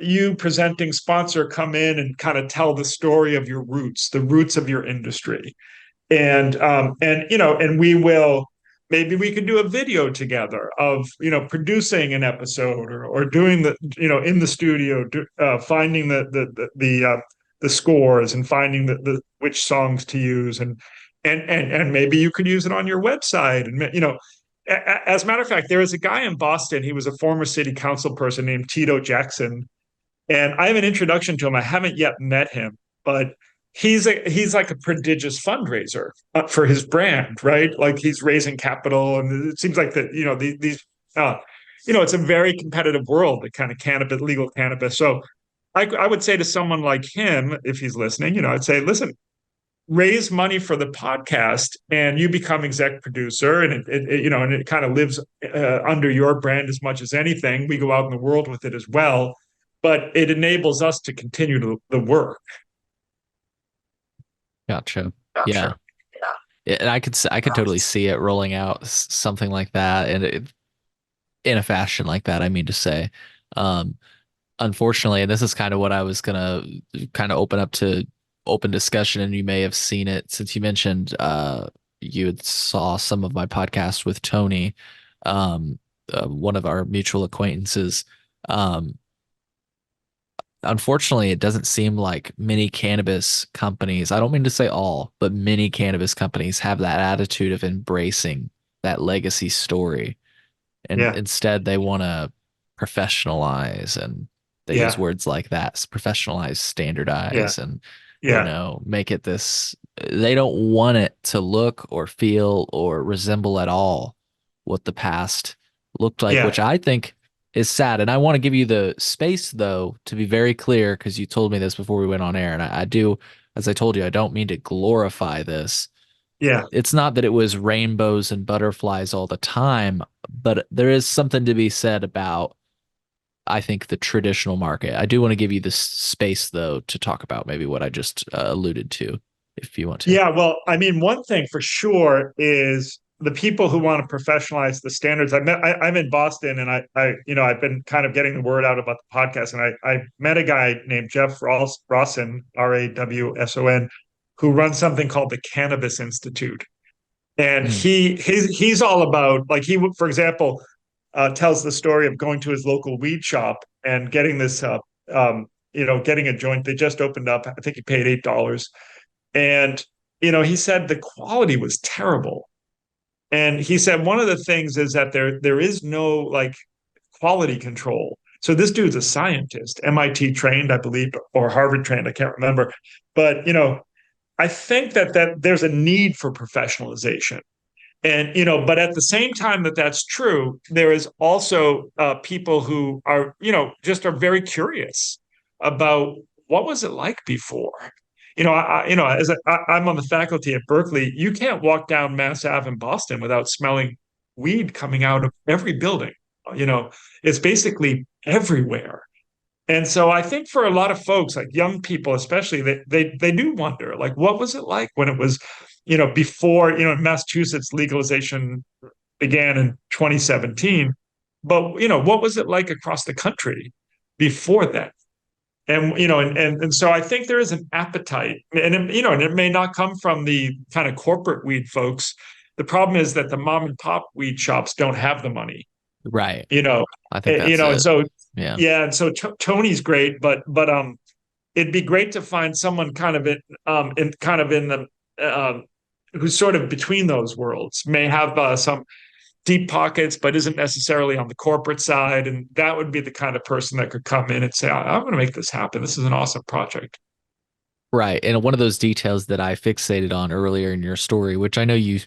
you presenting sponsor come in and kind of tell the story of your roots, the roots of your industry, and we will, maybe we could do a video together of producing an episode, or doing the in the studio, finding the scores, and finding the which songs to use, and maybe you could use it on your website. And as a matter of fact, there is a guy in Boston. He was a former city council person named Tito Jackson, and I have an introduction to him. I haven't yet met him, but he's like a prodigious fundraiser for his brand, right? Like, he's raising capital, and it seems like that these it's a very competitive world, the kind of cannabis, legal cannabis. So I would say to someone like him, if he's listening, I'd say, listen, raise money for the podcast, and you become exec producer, and and it kind of lives under your brand as much as anything. We go out in the world with it as well, but it enables us to continue the work. Gotcha. Gotcha. Yeah. Yeah. And I could totally see it rolling out something like that, and in a fashion like that. I mean to say, um, unfortunately, and this is kind of what I was gonna kind of open up to open discussion, and you may have seen it since you mentioned you had saw some of my podcast with Tony, um, one of our mutual acquaintances. Um, Unfortunately, it doesn't seem like many cannabis companies, I don't mean to say all, but many cannabis companies have that attitude of embracing that legacy story. And Yeah, instead, they want to professionalize, and they use yeah, words like that, professionalize, yeah, standardize, and, yeah, make it this. They don't want it to look or feel or resemble at all what the past looked like, which yeah, I think is sad. And I want to give you the space, though, to be very clear, because you told me this before we went on air. And I do, as I told you, I don't mean to glorify this. yeah. It's not that it was rainbows and butterflies all the time, but there is something to be said about, I think, the traditional market. I do want to give you this space, though, to talk about maybe what I just alluded to, if you want to. Yeah, well, I mean, one thing for sure is the people who want to professionalize the standards. I'm in Boston, and I've been kind of getting the word out about the podcast, and I met a guy named Jeff Rawson, Rawson, who runs something called the Cannabis Institute, and Mm, he's all about, like, for example, tells the story of going to his local weed shop and getting this getting a joint. They just opened up. I think he paid $8, and he said the quality was terrible. And he said one of the things is that there is no, like, quality control. So this dude's a scientist, MIT trained, I believe, or Harvard trained, I can't remember. But I think that there's a need for professionalization. And but at the same time that that's true, there is also people who are, just are very curious about what was it like before. As I'm on the faculty at Berkeley, you can't walk down Mass Ave in Boston without smelling weed coming out of every building. You know, it's basically everywhere. And so I think for a lot of folks, like young people especially, they do wonder, like, what was it like when it was, before, Massachusetts legalization began in 2017. But what was it like across the country before that? And and so I think there is an appetite, and and it may not come from the kind of corporate weed folks. The problem is that the mom and pop weed shops don't have the money, right. you know, I think that's and it. so Yeah. yeah, and so Tony's great, but it'd be great to find someone kind of in the who's sort of between those worlds, may have some deep pockets, but isn't necessarily on the corporate side, and that would be the kind of person that could come in and say, I'm going to make this happen. This is an awesome project." Right. And one of those details that I fixated on earlier in your story, which I know you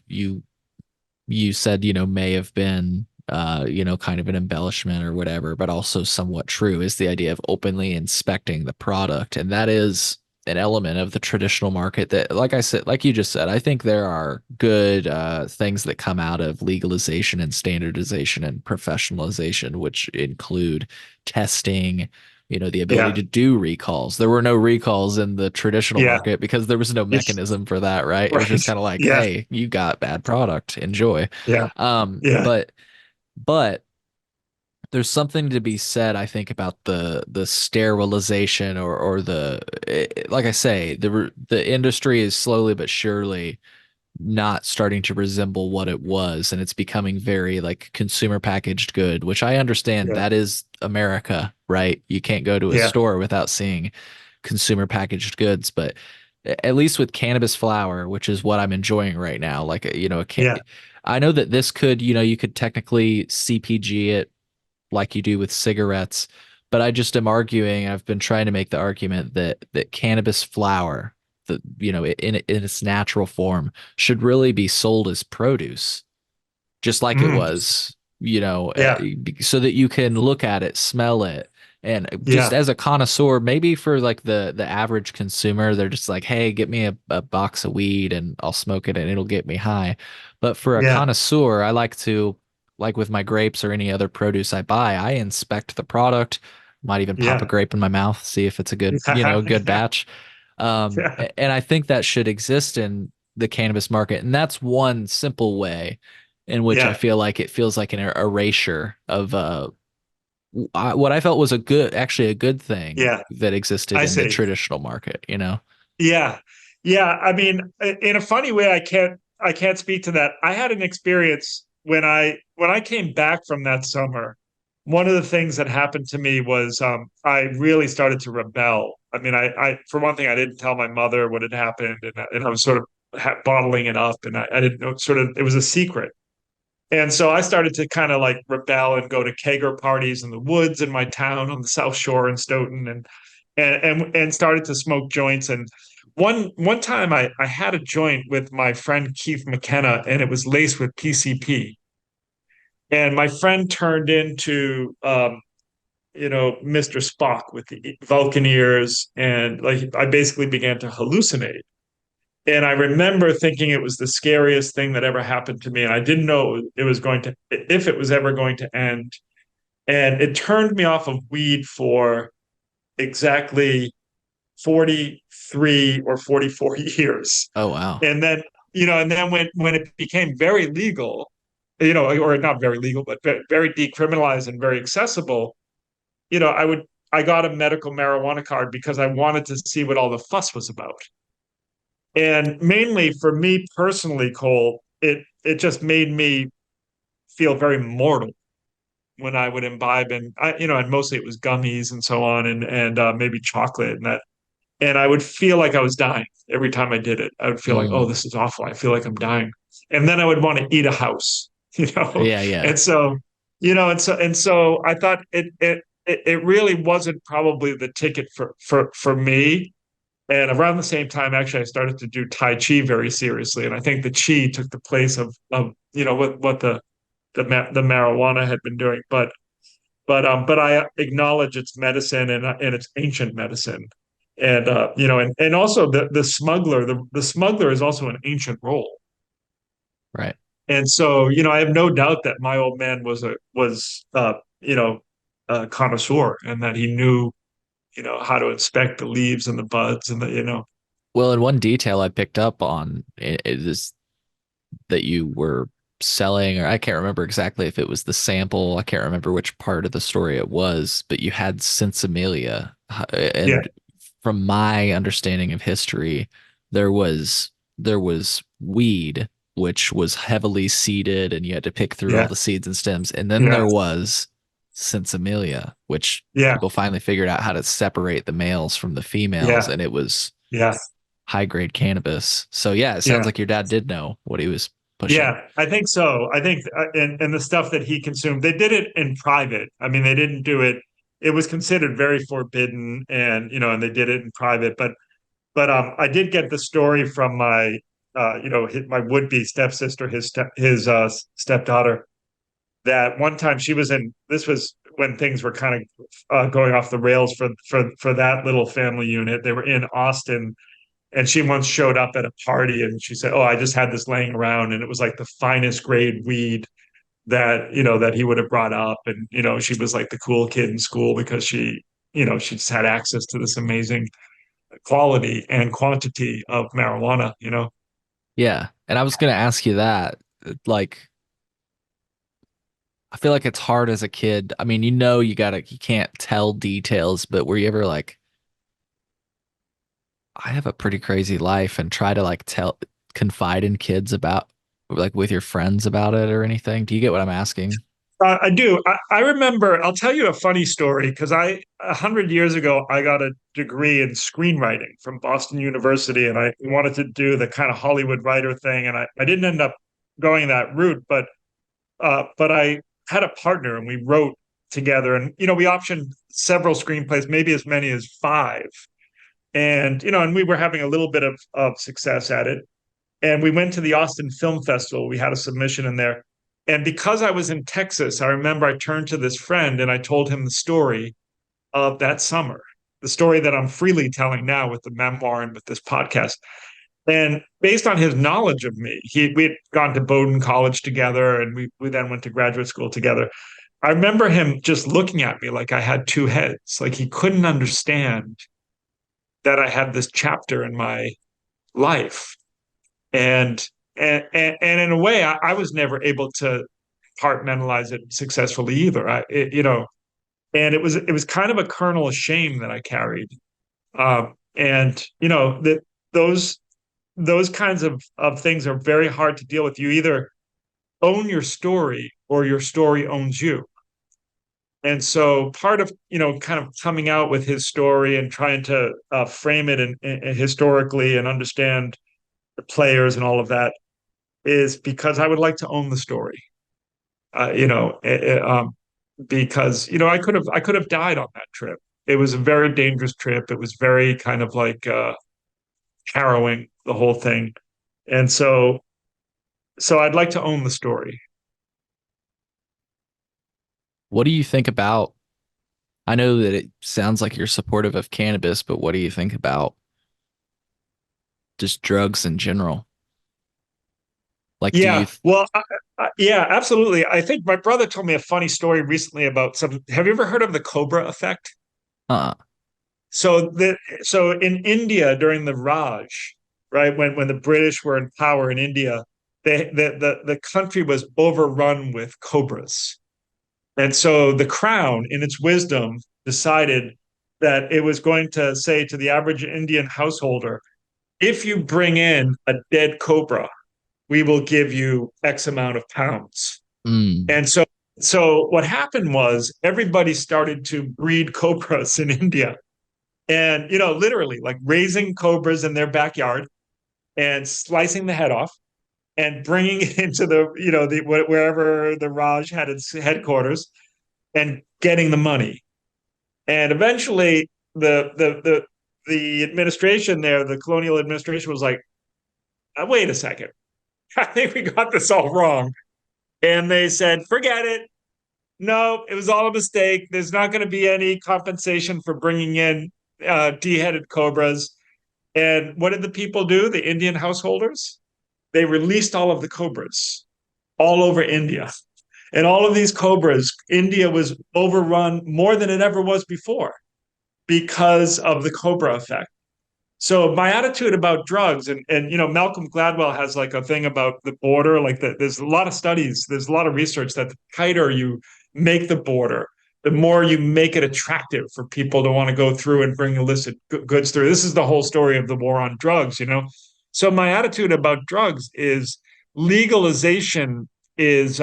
said, may have been kind of an embellishment or whatever, but also somewhat true, is the idea of openly inspecting the product. And that is an element of the traditional market that, like I said, like you just said, I think there are good things that come out of legalization and standardization and professionalization, which include testing, the ability Yeah, to do recalls. There were no recalls in the traditional yeah, market because there was no it's mechanism for that, right? It was right. just kind of like, Yeah, hey, you got bad product, enjoy. yeah, Um, yeah, but but there's something to be said, I think, about the sterilization or like I say, the industry is slowly but surely not starting to resemble what it was, and it's becoming very like consumer packaged good, which I understand yeah, that is America, right? You can't go to a yeah, store without seeing consumer packaged goods, but at least with cannabis flower, which is what I'm enjoying right now, like yeah, I know that this could, you could technically CPG it like you do with cigarettes, but I just am arguing, I've been trying to make the argument that cannabis flower, the in its natural form, should really be sold as produce, just like it mm, was, yeah, so that you can look at it, smell it. And just yeah, as a connoisseur, maybe for like the average consumer, they're just like, hey, get me a box of weed and I'll smoke it and it'll get me high. But for a yeah, connoisseur, I like to, like with my grapes or any other produce I buy, I inspect the product, might even pop a yeah, grape in my mouth, see if it's a good, yeah, good batch. yeah, And I think that should exist in the cannabis market. And that's one simple way in which I Yeah, feel like it feels like an erasure of what I felt was a good, actually a good thing yeah, that existed I in the see. traditional market, you know? Yeah. Yeah. I mean, in a funny way, I can't speak to that. I had an experience when I came back from that summer. One of the things that happened to me was I really started to rebel. I mean, I for one thing, I didn't tell my mother what had happened, and I was sort of bottling it up, and I didn't know, sort of, it was a secret. And so I started to kind of like rebel and go to kegger parties in the woods in my town on the South Shore in Stoughton, and started to smoke joints. And one time I had a joint with my friend Keith McKenna, and it was laced with PCP. And my friend turned into Mr. Spock with the Vulcan ears, and like I basically began to hallucinate. And I remember thinking it was the scariest thing that ever happened to me. And I didn't know it was going to, if it was ever going to end. And it turned me off of weed for exactly 43 or 44 years. Oh, wow. And then, and then when it became very legal, or not very legal, but very decriminalized and very accessible, I got a medical marijuana card because I wanted to see what all the fuss was about. And mainly for me personally, Cole, it just made me feel very mortal when I would imbibe, and and mostly it was gummies and so on, and maybe chocolate and that, and I would feel like I was dying every time I did it. I would feel like, oh, Mm. this is awful. I feel like I'm dying, and then I would want to eat a house, Yeah, yeah. and so, and so I thought it really wasn't probably the ticket for me. And around the same time, actually, I started to do Tai Chi very seriously, and I think the Chi took the place of what the marijuana had been doing. But I acknowledge its medicine and its ancient medicine, and also the smuggler. The smuggler is also an ancient role, Right. and so I have no doubt that my old man was a connoisseur, and that he knew how to inspect the leaves and the buds and the. Well, and one detail I picked up on is that you were selling, or I can't remember exactly if it was the sample. I can't remember which part of the story it was, but you had Sinsemilla. Yeah, And from my understanding of history, there was there was weed, which was heavily seeded, and you had to pick through all yeah, the seeds and stems. And then yeah, there was Sinsemilla, which yeah, people finally figured out how to separate the males from the females, yeah, and it was yeah, high grade cannabis. So yeah, it sounds yeah. like your dad did know what he was pushing. Yeah, I think so. I think, and the stuff that he consumed, they did it in private. I mean, they didn't do it. It was considered very forbidden, and they did it in private. But I did get the story from my would be stepsister, his stepdaughter, that one time she was in. This was when things were kind of going off the rails for that little family unit. They were in Austin, and she once showed up at a party and she said, "Oh, I just had this laying around, and it was like the finest grade weed that he would have brought up." And she was like the cool kid in school because she just had access to this amazing quality and quantity of marijuana. Yeah. And I was going to ask you that. Like, I feel like it's hard as a kid. I mean, you can't tell details, but were you ever like, I have a pretty crazy life and try to like confide in kids about, like with your friends about it or anything? Do you get what I'm asking? I do. I remember. I'll tell you a funny story because 100 years ago, I got a degree in screenwriting from Boston University, and I wanted to do the kind of Hollywood writer thing, and I didn't end up going that route, but I had a partner, and we wrote together, and we optioned several screenplays, maybe as many as five, and we were having a little bit of success at it. And we went to the Austin Film Festival. We had a submission in there. And because I was in Texas, I remember I turned to this friend and I told him the story of that summer, the story that I'm freely telling now with the memoir and with this podcast. And based on his knowledge of me, we had gone to Bowdoin College together, and we then went to graduate school together. I remember him just looking at me like I had two heads, like he couldn't understand that I had this chapter in my life. and and in a way, I was never able to compartmentalize it successfully either. And it was kind of a kernel of shame that I carried. And that those those kinds of things are very hard to deal with. You either own your story or your story owns you. And so part of, kind of coming out with his story and trying to frame it historically and understand the players and all of that is because I would like to own the story. Uh, you know, eh, eh, um, because I could have died on that trip. It was a very dangerous trip. It was very kind of like harrowing, the whole thing. And so I'd like to own the story. What do you think about? I know that it sounds like you're supportive of cannabis, but what do you think about just drugs in general? Like, do you? Yeah, well, yeah, absolutely. I think my brother told me a funny story recently about some. Have you ever heard of the Cobra effect? Uh, So in India during the Raj, right, when the British were in power in India, the country was overrun with cobras. And so the crown, in its wisdom, decided that it was going to say to the average Indian householder, if you bring in a dead cobra, we will give you X amount of pounds. mm, And so what happened was everybody started to breed cobras in India and literally like raising cobras in their backyard and slicing the head off and bringing it into the wherever the Raj had its headquarters and getting the money. And eventually the administration there, the colonial administration was like, wait a second, I think we got this all wrong. And they said, forget it. No, it was all a mistake. There's not going to be any compensation for bringing in de-headed cobras. And what did the people do? The Indian householders? They released all of the cobras all over India. And all of these cobras, India was overrun more than it ever was before because of the cobra effect. So my attitude about drugs, and Malcolm Gladwell has like a thing about the border, like that. There's a lot of studies, there's a lot of research that the tighter you make the border, the more you make it attractive for people to want to go through and bring illicit goods through. This is the whole story of the war on drugs. So my attitude about drugs is legalization is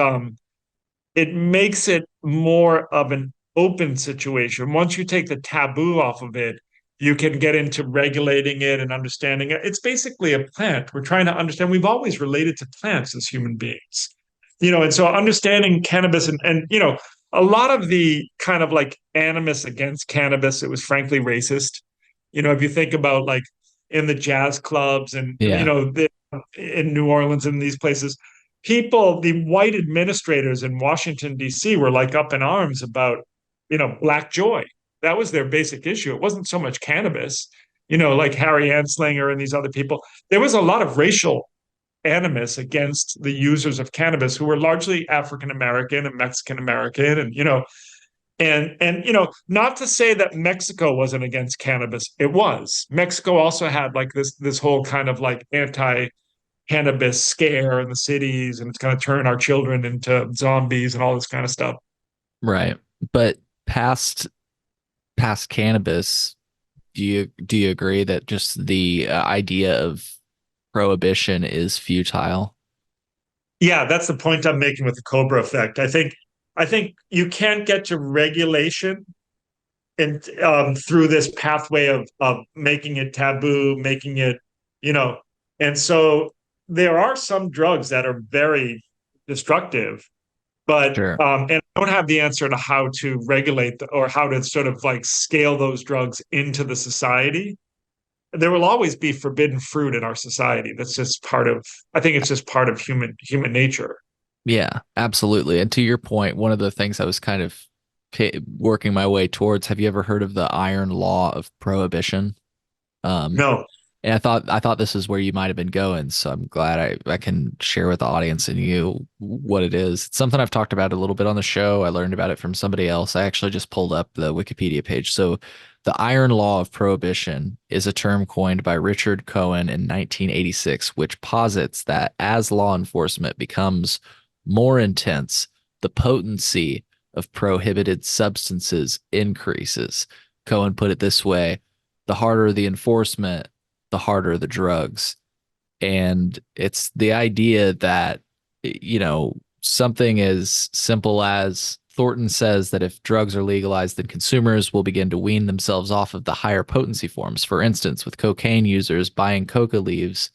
it makes it more of an open situation. Once you take the taboo off of it, you can get into regulating it and understanding it. It's basically a plant. We're trying to understand. We've always related to plants as human beings, and so understanding cannabis and a lot of the kind of like animus against cannabis, it was frankly racist. If you think about like in the jazz clubs and yeah, in New Orleans and these places, the white administrators in Washington, D.C. were like up in arms about, black joy. That was their basic issue. It wasn't so much cannabis, like Harry Anslinger and these other people. There was a lot of racial animus against the users of cannabis who were largely African American and Mexican American and not to say that Mexico wasn't against cannabis. It was. Mexico also had like this whole kind of like anti cannabis scare in the cities, and it's going to turn our children into zombies and all this kind of stuff. right. But past past cannabis, do you agree that just the idea of prohibition is futile? Yeah, that's the point I'm making with the Cobra effect. I think you can't get to regulation and through this pathway of making it taboo, making it, you know, and so there are some drugs that are very destructive, but Sure. and I don't have the answer to how to regulate or how to sort of like scale those drugs into the society. There will always be forbidden fruit in our society. That's just part of. I think it's just part of human nature. Yeah, absolutely. And to your point, one of the things I was kind of working my way towards, have you ever heard of the iron law of prohibition? Um, No, and I thought this is where you might have been going, so I'm glad I can share with the audience and you what it is. It's something I've talked about a little bit on the show. I learned about it from somebody else. I actually just pulled up the Wikipedia page. So The iron law of prohibition is a term coined by Richard Cohen in 1986, which posits that as law enforcement becomes more intense, the potency of prohibited substances increases. Cohen put it this way: the harder the enforcement, the harder the drugs. And it's the idea that, something as simple as Thornton says that if drugs are legalized, then consumers will begin to wean themselves off of the higher potency forms. For instance, with cocaine users buying coca leaves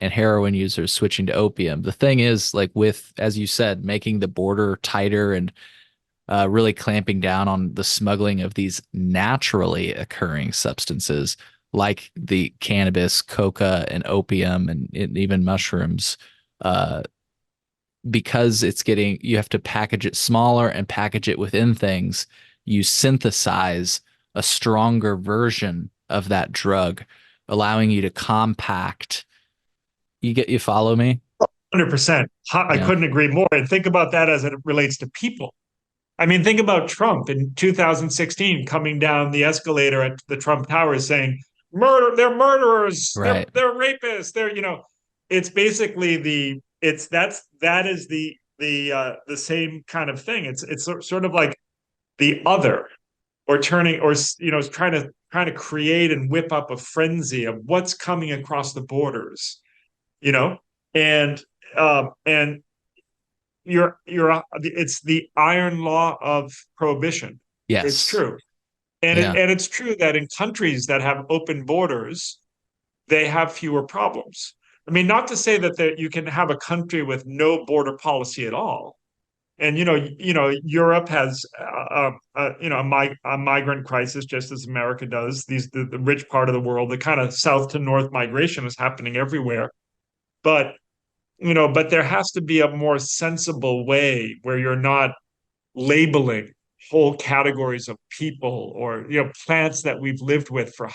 and heroin users switching to opium. The thing is, like with, as you said, making the border tighter and really clamping down on the smuggling of these naturally occurring substances like the cannabis, coca, and opium, and even mushrooms, uh, because you have to package it smaller and package it within things, you synthesize a stronger version of that drug, allowing you to compact. You follow me? 100%. I Yeah. couldn't agree more. And think about that as it relates to people. I mean, think about Trump in 2016 coming down the escalator at the Trump Towers saying, "Murder, they're murderers, Right. they're rapists, it's basically that is the same kind of thing. It's sort of like the other, or turning, or trying to create and whip up a frenzy of what's coming across the borders, you know, and and you're it's the iron law of prohibition. It's Yes. true. And Yeah. it's true that in countries that have open borders, they have fewer problems. I mean, not to say that you can have a country with no border policy at all. And Europe has a migrant crisis just as America does. The rich part of the world, the kind of south to north migration is happening everywhere. But but there has to be a more sensible way where you're not labeling whole categories of people or plants that we've lived with for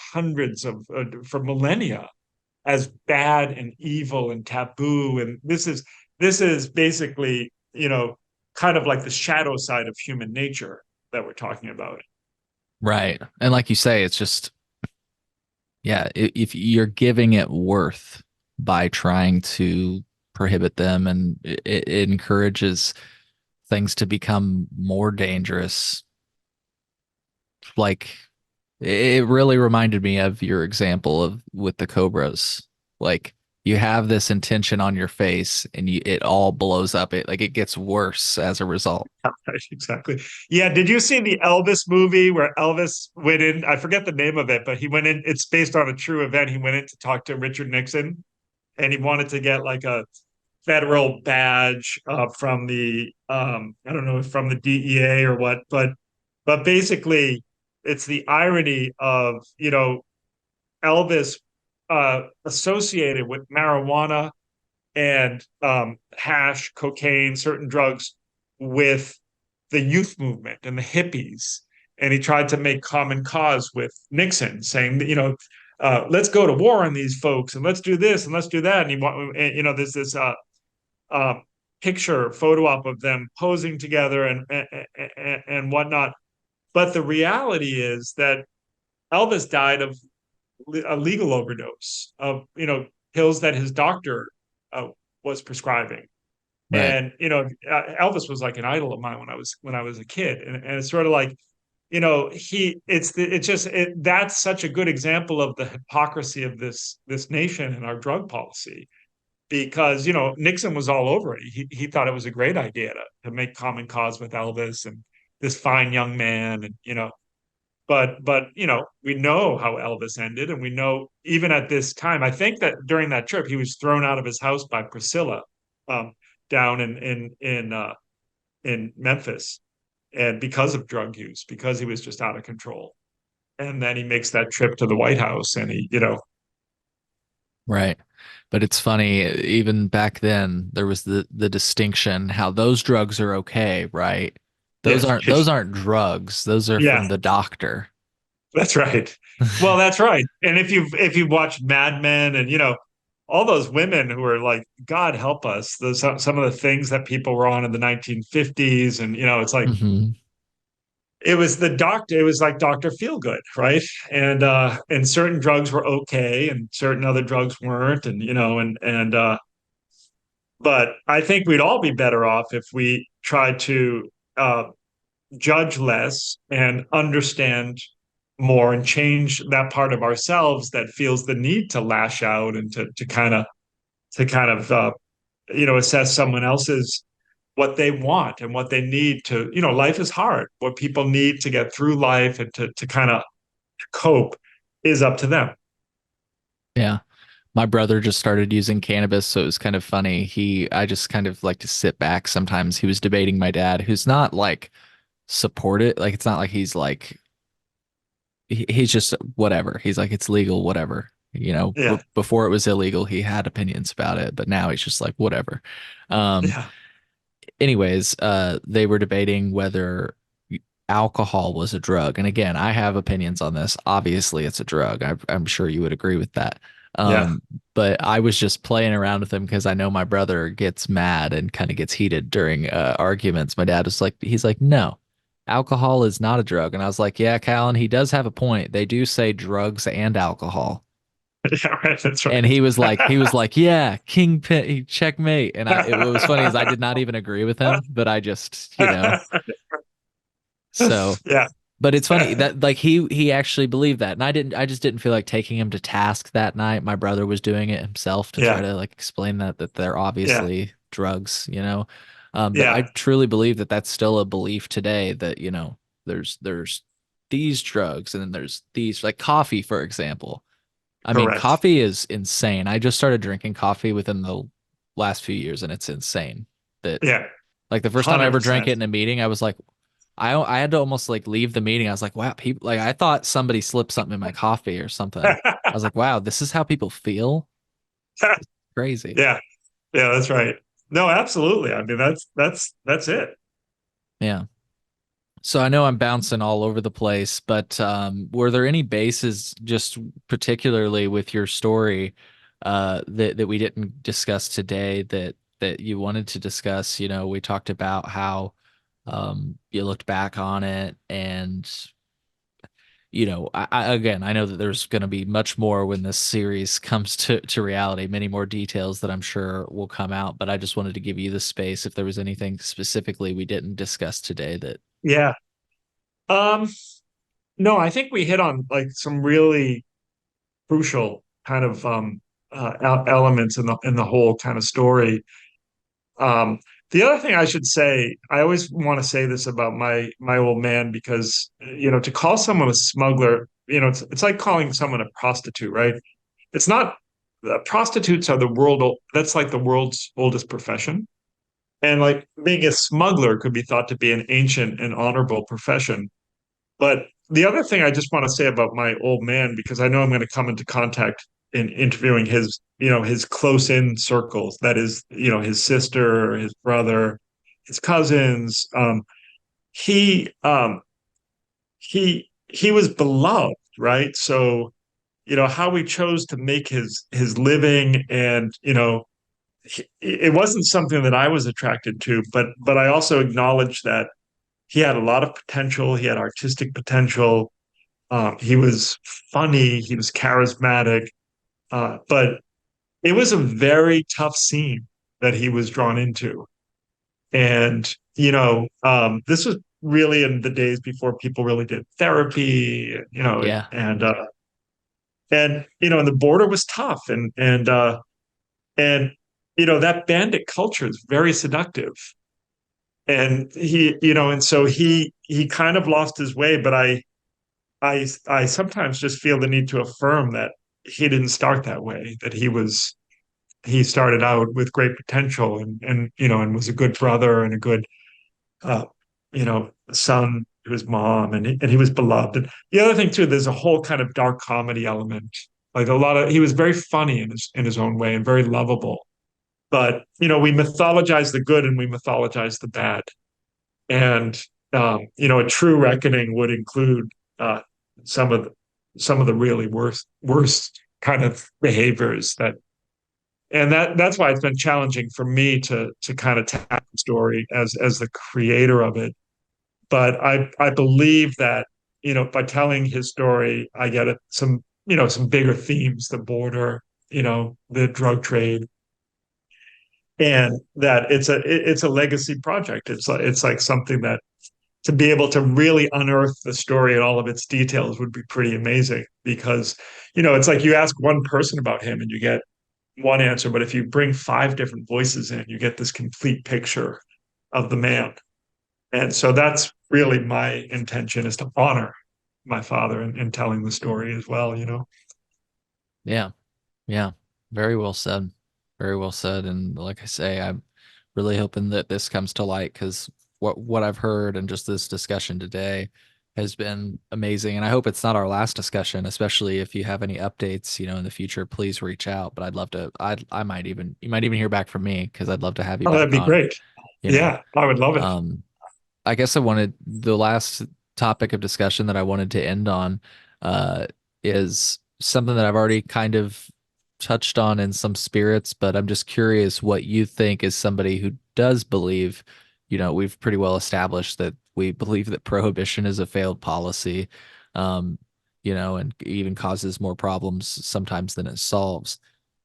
for millennia as bad and evil and taboo. And this is basically kind of like the shadow side of human nature that we're talking about. Right. And like you say, it's just, yeah, if you're giving it worth by trying to prohibit them, and it encourages things to become more dangerous. Like it really reminded me of your example of with the cobras. Like you have this intention on your face and it all blows up. It gets worse as a result. Right, exactly. Yeah. Did you see the Elvis movie where Elvis went in? I forget the name of it, but he went in. It's based on a true event. He went in to talk to Richard Nixon, and he wanted to get like a federal badge from the I don't know, from the DEA or what, but basically it's the irony of Elvis associated with marijuana and hash, cocaine, certain drugs with the youth movement and the hippies. And he tried to make common cause with Nixon, saying that, let's go to war on these folks and let's do this and let's do that. There's this uh, photo op of them posing together and whatnot. But the reality is that Elvis died of a legal overdose of pills that his doctor uh, was prescribing. Right. And Elvis was like an idol of mine when I was a kid, and it's sort of like that's such a good example of the hypocrisy of this nation and our drug policy, because Nixon was all over it. He thought it was a great idea to make common cause with Elvis and this fine young man, and but we know how Elvis ended, and we know even at this time. I think that during that trip, he was thrown out of his house by Priscilla, um, down in Memphis, and because of drug use, because he was just out of control. And then he makes that trip to the White House, and Right. But it's funny, even back then there was the distinction how those drugs are okay, right? yeah, Those aren't drugs. Those are yeah, from the doctor. that's right. Well, that's right. And if you watch Mad Men, and all those women who are like, God help us, some of the things that people were on in the 1950s, and it's like, Hmm. it was the doctor. It was like Dr. Feelgood, right? And certain drugs were okay, and certain other drugs weren't, and but I think we'd all be better off if we tried to uh, judge less and understand more and change that part of ourselves that feels the need to lash out and to assess someone else's what they want and what they need to, life is hard. What people need to get through life and to kind of cope is up to them. Yeah. My brother just started using cannabis, so it was kind of funny. I just kind of like to sit back sometimes. He was debating my dad, who's not like support it. Like it's not like he's like he's just whatever. He's like it's legal, whatever. Yeah. Before it was illegal, he had opinions about it, but now he's just like whatever. Um, Yeah. anyways, they were debating whether alcohol was a drug. And again, I have opinions on this. Obviously, it's a drug. I'm sure you would agree with that. Yeah. But I was just playing around with him because I know my brother gets mad and kind of gets heated during arguments. My dad was like, he's like, no, alcohol is not a drug. And I was like, yeah, Callan, he does have a point. They do say drugs and alcohol. Yeah. Right. That's And right. he was like, yeah, kingpin, checkmate. And what was funny is I did not even agree with him, but I just, so, Yeah. but it's funny that like he actually believed that. And I just didn't feel like taking him to task that night. My brother was doing it himself to try Yeah. to like explain that they're Yeah. obviously drugs. But I Yeah. truly believe that that's still a belief today that, there's these drugs and then there's these like coffee, for example. I mean, Correct. coffee is insane. I just started drinking coffee within the last few years, and it's insane that Yeah. like the first time I ever drank 100%. it in a meeting, I was like, I had to almost like leave the meeting. I was like, wow, people like I thought somebody slipped something in my coffee or something. I was like, wow, this is how people feel. Crazy. Yeah. Yeah, that's right. No, absolutely. I mean, that's it. Yeah. So I know I'm bouncing all over the place, but were there any bases just particularly with your story that we didn't discuss today that you wanted to discuss? We talked about how you looked back on it and again, I know that there's going to be much more when this series comes to reality, many more details that I'm sure will come out, but I just wanted to give you the space if there was anything specifically we didn't discuss today that Yeah. Um, no, I think we hit on like some really crucial kind of elements in the whole kind of story. Um, the other thing I should say, I always want to say this about my old man because to call someone a smuggler, it's like calling someone a prostitute, right? It's not. Prostitutes are the that's like the world's oldest profession. And like being a smuggler could be thought to be an ancient and honorable profession. But the other thing I just want to say about my old man, because I know I'm going to come into contact in interviewing his close in circles, that is, his sister, his brother, his cousins. He he was beloved, right? So, how he chose to make his living and, it wasn't something that I was attracted to, but I also acknowledge that he had a lot of potential. He had artistic potential. He was funny. He was charismatic. But it was a very tough scene that he was drawn into. And, this was really in the days before people really did therapy, yeah. and the border was tough. And, that bandit culture is very seductive. And and so he kind of lost his way, but I sometimes just feel the need to affirm that he didn't start that way, that he started out with great potential and was a good brother and a good uh son to his mom and he was beloved. And the other thing too, there's a whole kind of dark comedy element. Like he was very funny in his own way and very lovable. But we mythologize the good and we mythologize the bad. And a true reckoning would include uh, some of the, some of the really worst kind of behaviors and that's why it's been challenging for me to kind of tap the story as the creator of it. But I believe that, by telling his story, I get some bigger themes, the border, the drug trade, and that it's a legacy project. It's like something that to be able to really unearth the story in all of its details would be pretty amazing because, it's like you ask one person about him and you get one answer, but if you bring five different voices in, you get this complete picture of the man. And so that's really my intention, is to honor my father in telling the story as well. Yeah. Yeah. Very well said. Very well said. And like I say, I'm really hoping that this comes to light because what I've heard and just this discussion today has been amazing. And I hope it's not our last discussion, especially if you have any updates, in the future, please reach out. But I'd love to, I might even, you might even hear back from me because I'd love to have you Oh, that'd back be on, great. you know. Yeah, I would love it. Um, I guess I wanted the last topic of discussion that I wanted to end on uh, is something that I've already kind of touched on in some spirits, but I'm just curious what you think as somebody who does believe, we've pretty well established that we believe that prohibition is a failed policy, um, and even causes more problems sometimes than it solves.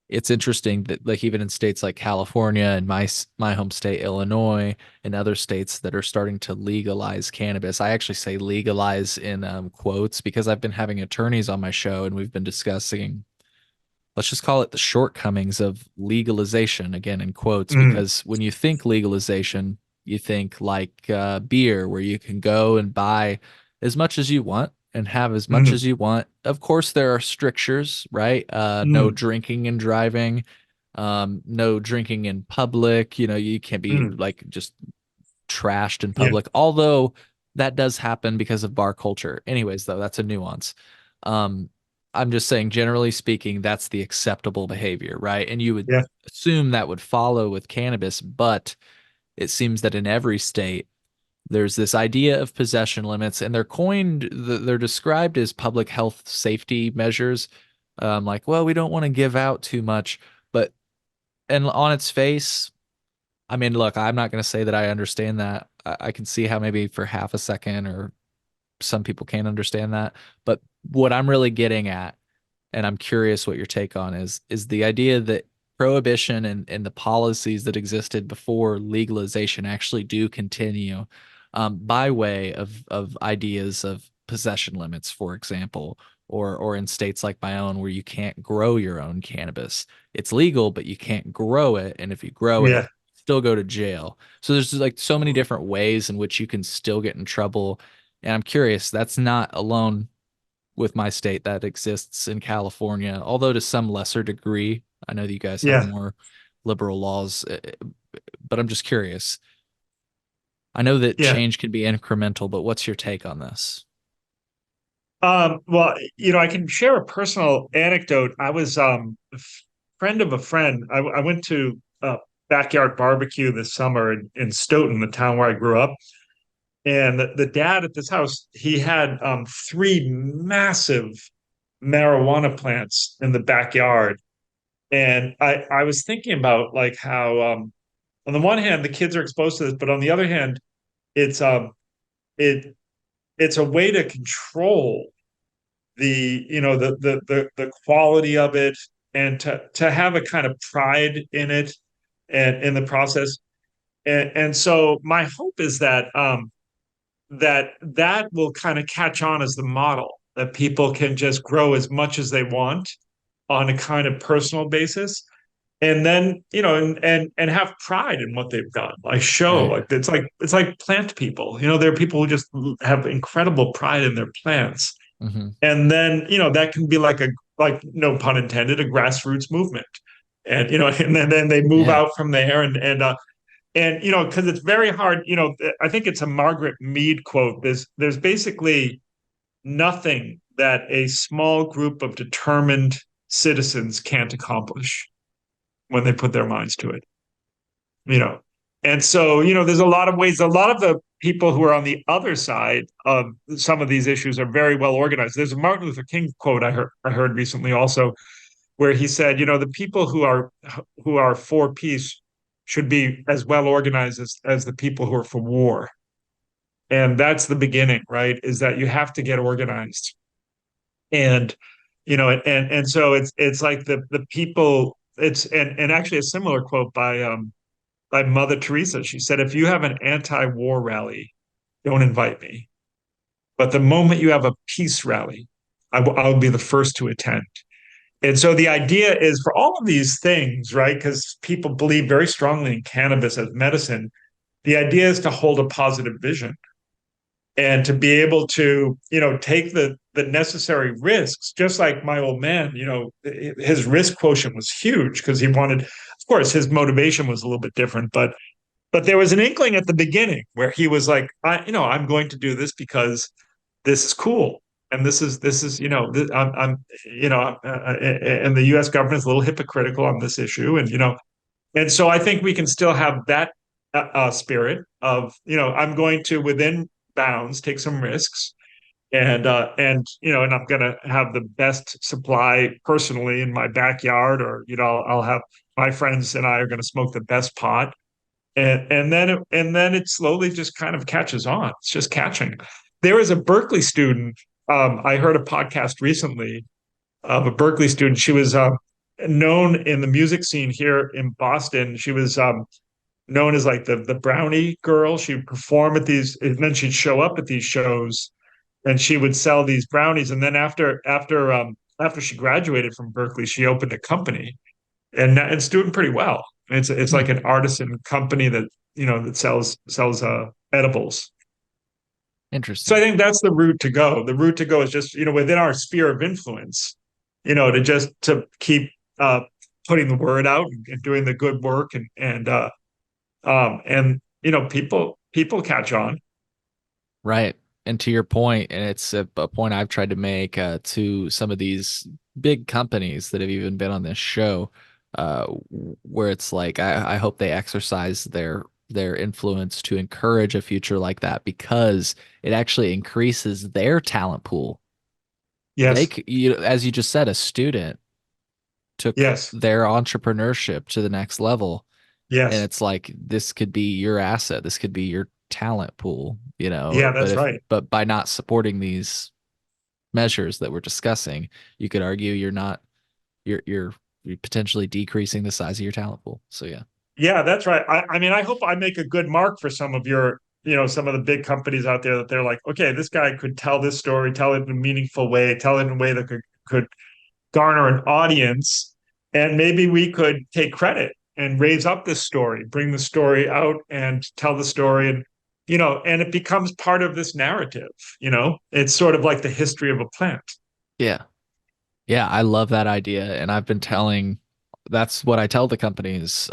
It's interesting that like even in states like California and my home state Illinois and other states that are starting to legalize cannabis. I actually say legalize in quotes because I've been having attorneys on my show and we've been discussing, let's just call it the shortcomings of legalization, again in quotes, Mm, because when you think legalization, you think like beer, where you can go and buy as much as you want and have as much mm, as you want. Of course, there are strictures, right? No mm, drinking and driving, no drinking in public. You can't be mm. like just trashed in Yeah, public, although that does happen because of bar culture. Anyways, though, that's a nuance. Um, I'm just saying, generally speaking, that's the acceptable behavior, right? And you would yeah, assume that would follow with cannabis, but it seems that in every state, there's this idea of possession limits, and they're described as public health safety measures. Like, well, we don't want to give out too much, but and on its face, I mean, look, I'm not going to say that I understand that. I can see how maybe for half a second or some people can't understand that. But what I'm really getting at, and I'm curious what your take on is the idea that prohibition and the policies that existed before legalization actually do continue by way of ideas of possession limits, for example, or in states like my own where you can't grow your own cannabis. It's legal, but you can't grow it, and if you grow it, yeah, still go to jail. So there's just like so many different ways in which you can still get in trouble. And I'm curious, that's not alone with my state that exists in California, although to some lesser degree. I know that you guys have yeah, more liberal laws, but I'm just curious. I know that yeah. change can be incremental, but what's your take on this? Well, I can share a personal anecdote. I was friend of a friend. I went to a backyard barbecue this summer in Stoughton, the town where I grew up. And the dad at this house, he had three massive marijuana plants in the backyard. And I was thinking about like how on the one hand the kids are exposed to this, but on the other hand, it's it it's a way to control the quality of it, and to have a kind of pride in it and in the process. And so my hope is that that will kind of catch on as the model, that people can just grow as much as they want on a kind of personal basis, and then and have pride in what they've done, like show, Right. like it's like plant people. There are people who just have incredible pride in their plants, Hmm. and then that can be like no pun intended, a grassroots movement. And and then they move Yeah. out from there, and because it's very hard. I think it's a Margaret Mead quote. There's basically nothing that a small group of determined citizens can't accomplish when they put their minds to it. you know and so there's a lot of ways. A lot of the people who are on the other side of some of these issues are very well organized. There's a Martin Luther King quote I heard recently also, where he said, the people who are for peace should be as well organized as the people who are for war. And that's the beginning, right? Is that you have to get organized. And and so it's like the people, it's and actually a similar quote by Mother Teresa. She said, if you have an anti-war rally, don't invite me. But the moment you have a peace rally, I'll be the first to attend. And so the idea is for all of these things, right? Because people believe very strongly in cannabis as medicine. The idea is to hold a positive vision and to be able to, take the necessary risks. Just like my old man, his risk quotient was huge because he wanted, of course, his motivation was a little bit different, but there was an inkling at the beginning where he was like, I'm going to do this because this is cool. And this is, and the U.S. government is a little hypocritical on this issue, and so I think we can still have that spirit of, I'm going to within bounds take some risks, and I'm going to have the best supply personally in my backyard, or I'll have my friends and I are going to smoke the best pot, and then it slowly just kind of catches on. It's just catching. There was a Berkeley student. I heard a podcast recently of a Berkeley student. She was known in the music scene here in Boston. She was known as like the brownie girl. She would perform at these, and then she'd show up at these shows, and she would sell these brownies. And then after she graduated from Berkeley, she opened a company, and it's doing pretty well. It's Hmm, like an artisan company that that sells edibles. So I interesting. think that's the route to go. The route to go is just within our sphere of influence, to keep uh, putting the word out and doing the good work, and people catch on. Right. And to your point, and it's a point I've tried to make to some of these big companies that have even been on this show, where it's like I hope they exercise their influence to encourage a future like that because it actually increases their talent pool. Yes, As you just said, a student took yes, their entrepreneurship to the next level, and yes, it's like this could be your asset, this could be your talent pool, yeah, but that's if right. but by not supporting these measures that we're discussing, you could argue you're potentially decreasing the size of your talent pool. So yeah. Yeah, that's right. I mean, I hope I make a good mark for some of some of the big companies out there that they're like, okay, this guy could tell this story, tell it in a meaningful way, tell it in a way that could garner an audience, and maybe we could take credit and raise up this story, bring the story out and tell the story, and it becomes part of this narrative. It's sort of like the history of a plant. Yeah. Yeah, I love that idea. And I've been telling, that's what I tell the companies,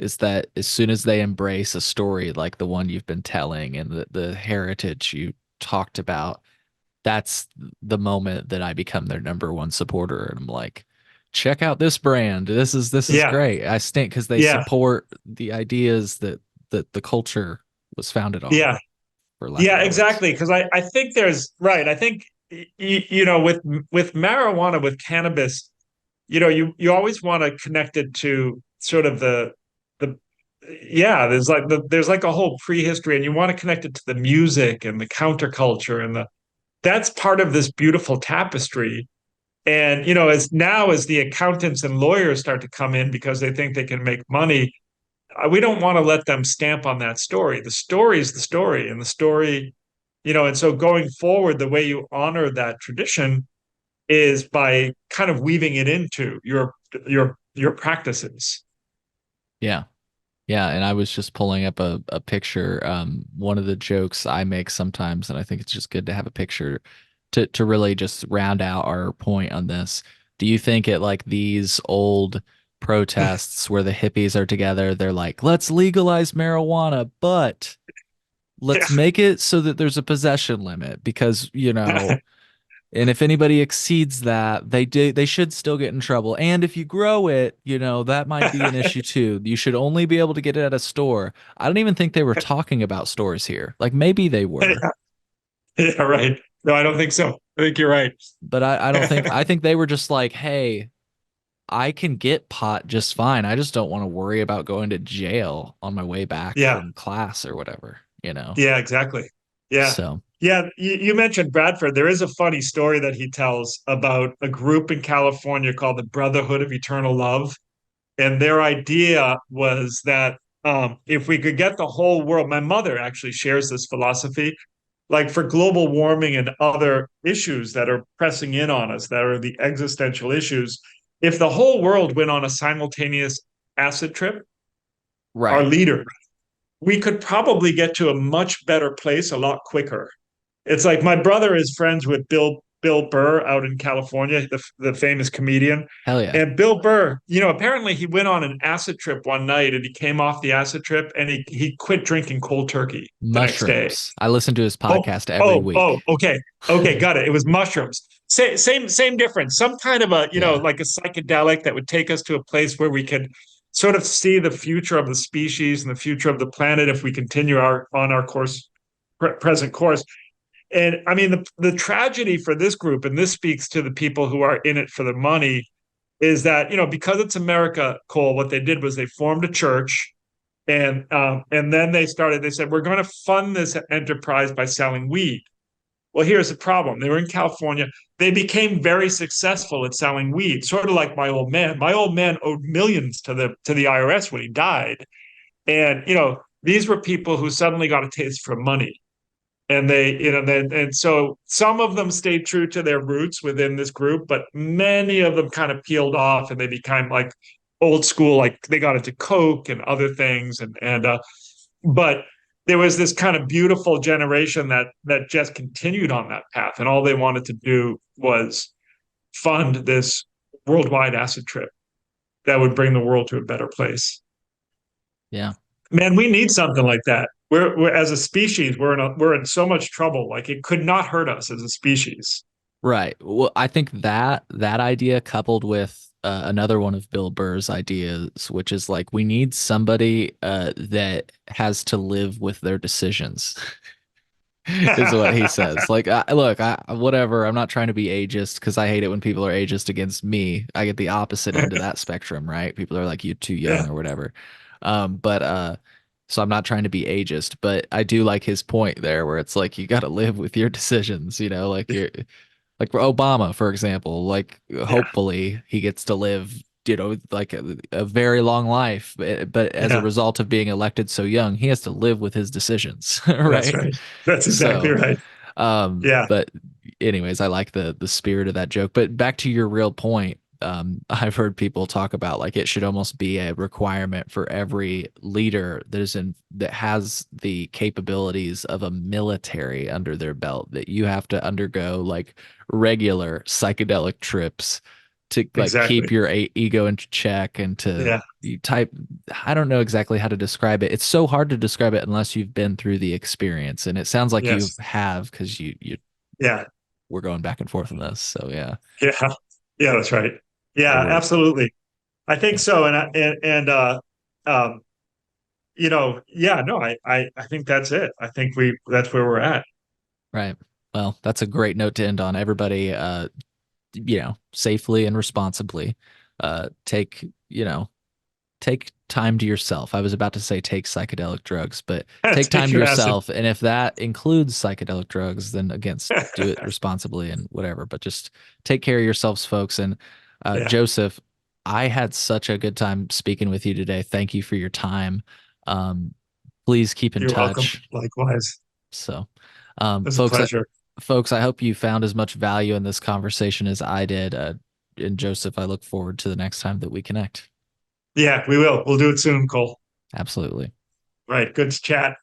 is that as soon as they embrace a story like the one you've been telling and the heritage you talked about, that's the moment that I become their number one supporter. And I'm like, check out this brand. This is Yeah, great. I stink because they yeah, support the ideas that the culture was founded on, yeah. for lack of Yeah, better words. exactly. Because I think there's right. I think with marijuana, with cannabis, you always want to connect it to sort of the yeah. There's like a whole prehistory, and you want to connect it to the music and the counterculture, and the that's part of this beautiful tapestry. And as the accountants and lawyers start to come in because they think they can make money, we don't want to let them stamp on that story. The story is the story, and the story, and so going forward, the way you honor that tradition is by kind of weaving it into your practices. Yeah. Yeah, and I was just pulling up a picture. One of the jokes I make sometimes, and I think it's just good to have a picture to really just round out our point on this. Do you think at like these old protests where the hippies are together, they're like, let's legalize marijuana, but Yeah, let's make it so that there's a possession limit because, and if anybody exceeds that, they should still get in trouble. And if you grow it, that might be an issue too. You should only be able to get it at a store. I don't even think they were talking about stores here. Like maybe they were, yeah, yeah, right. No, I don't think so. I think you're right. but I don't think I think they were just like, hey, I can get pot just fine. I just don't want to worry about going to jail on my way back Yeah, from class or whatever. yeah, exactly. Yeah. So, Yeah. You mentioned Bradford. There is a funny story that he tells about a group in California called the Brotherhood of Eternal Love. And their idea was that if we could get the whole world, my mother actually shares this philosophy, like for global warming and other issues that are pressing in on us, that are the existential issues, if the whole world went on a simultaneous acid trip, our right. leader, we could probably get to a much better place a lot quicker. It's like my brother is friends with Bill Burr out in California, the famous comedian. Hell yeah. And Bill Burr, apparently he went on an acid trip one night and he came off the acid trip and he quit drinking cold turkey the next day. Mushrooms. I listen to his Oh, podcast every week. okay. Okay, got it. It was mushrooms. Same difference. Some kind of a, Yeah. like a psychedelic that would take us to a place where we could sort of see the future of the species and the future of the planet if we continue our course, present course. And I mean, the tragedy for this group, and this speaks to the people who are in it for the money, is that, because it's America, Cole, what they did was they formed a church and then they said, we're going to fund this enterprise by selling weed. Well, here's the problem. They were in California. They became very successful at selling weed, sort of like my old man. My old man owed millions to the IRS when he died. And, these were people who suddenly got a taste for money and and so some of them stayed true to their roots within this group, but many of them kind of peeled off and they became like old school, like they got into coke and other things, but there was this kind of beautiful generation that just continued on that path, and all they wanted to do was fund this worldwide acid trip that would bring the world to a better place. Yeah. Man, we need something like that. We're as a species, we're in so much trouble. Like it could not hurt us as a species. Right. Well, I think that idea coupled with another one of Bill Burr's ideas, which is like we need somebody that has to live with their decisions. Is what he says. Like, look, whatever. I'm not trying to be ageist because I hate it when people are ageist against me. I get the opposite end of that spectrum, right? People are like, "You too young" Yeah, or whatever. But so I'm not trying to be ageist, but I do like his point there, where it's like you got to live with your decisions. Like like for Obama, for example, like yeah, hopefully he gets to live, like a very long life, but as a yeah. result of being elected so young, he has to live with his decisions, That's right? right. That's exactly So, right. Yeah, but anyways, I like the spirit of that joke. But back to your real point, I've heard people talk about like it should almost be a requirement for every leader that has the capabilities of a military under their belt that you have to undergo like regular psychedelic trips to like keep exactly. your ego in check and to Yeah, you type. I don't know exactly how to describe it. It's so hard to describe it unless you've been through the experience, and it sounds like you yes, have because you yeah, we're going back and forth on this. So yeah, yeah, yeah. That's right. it Yeah, works. absolutely. I think Yeah, so. Um, yeah, no, I think that's it. I think that's where we're at. right. Well, that's a great note to end on. Everybody, safely and responsibly, take take time to yourself. I was about to say take psychedelic drugs, but take time Take to your acid. yourself. And if that includes psychedelic drugs, then again, do it responsibly and whatever. But just take care of yourselves, folks. And Yeah, Joseph, I had such a good time speaking with you today. Thank you for your time. Um, please keep in you're welcome. touch. Likewise. So, It was a folks, pleasure. folks, I hope you found as much value in this conversation as I did. And Joseph, I look forward to the next time that we connect. Yeah, we will. We'll do it soon, Cole. Absolutely. Right. Good to chat.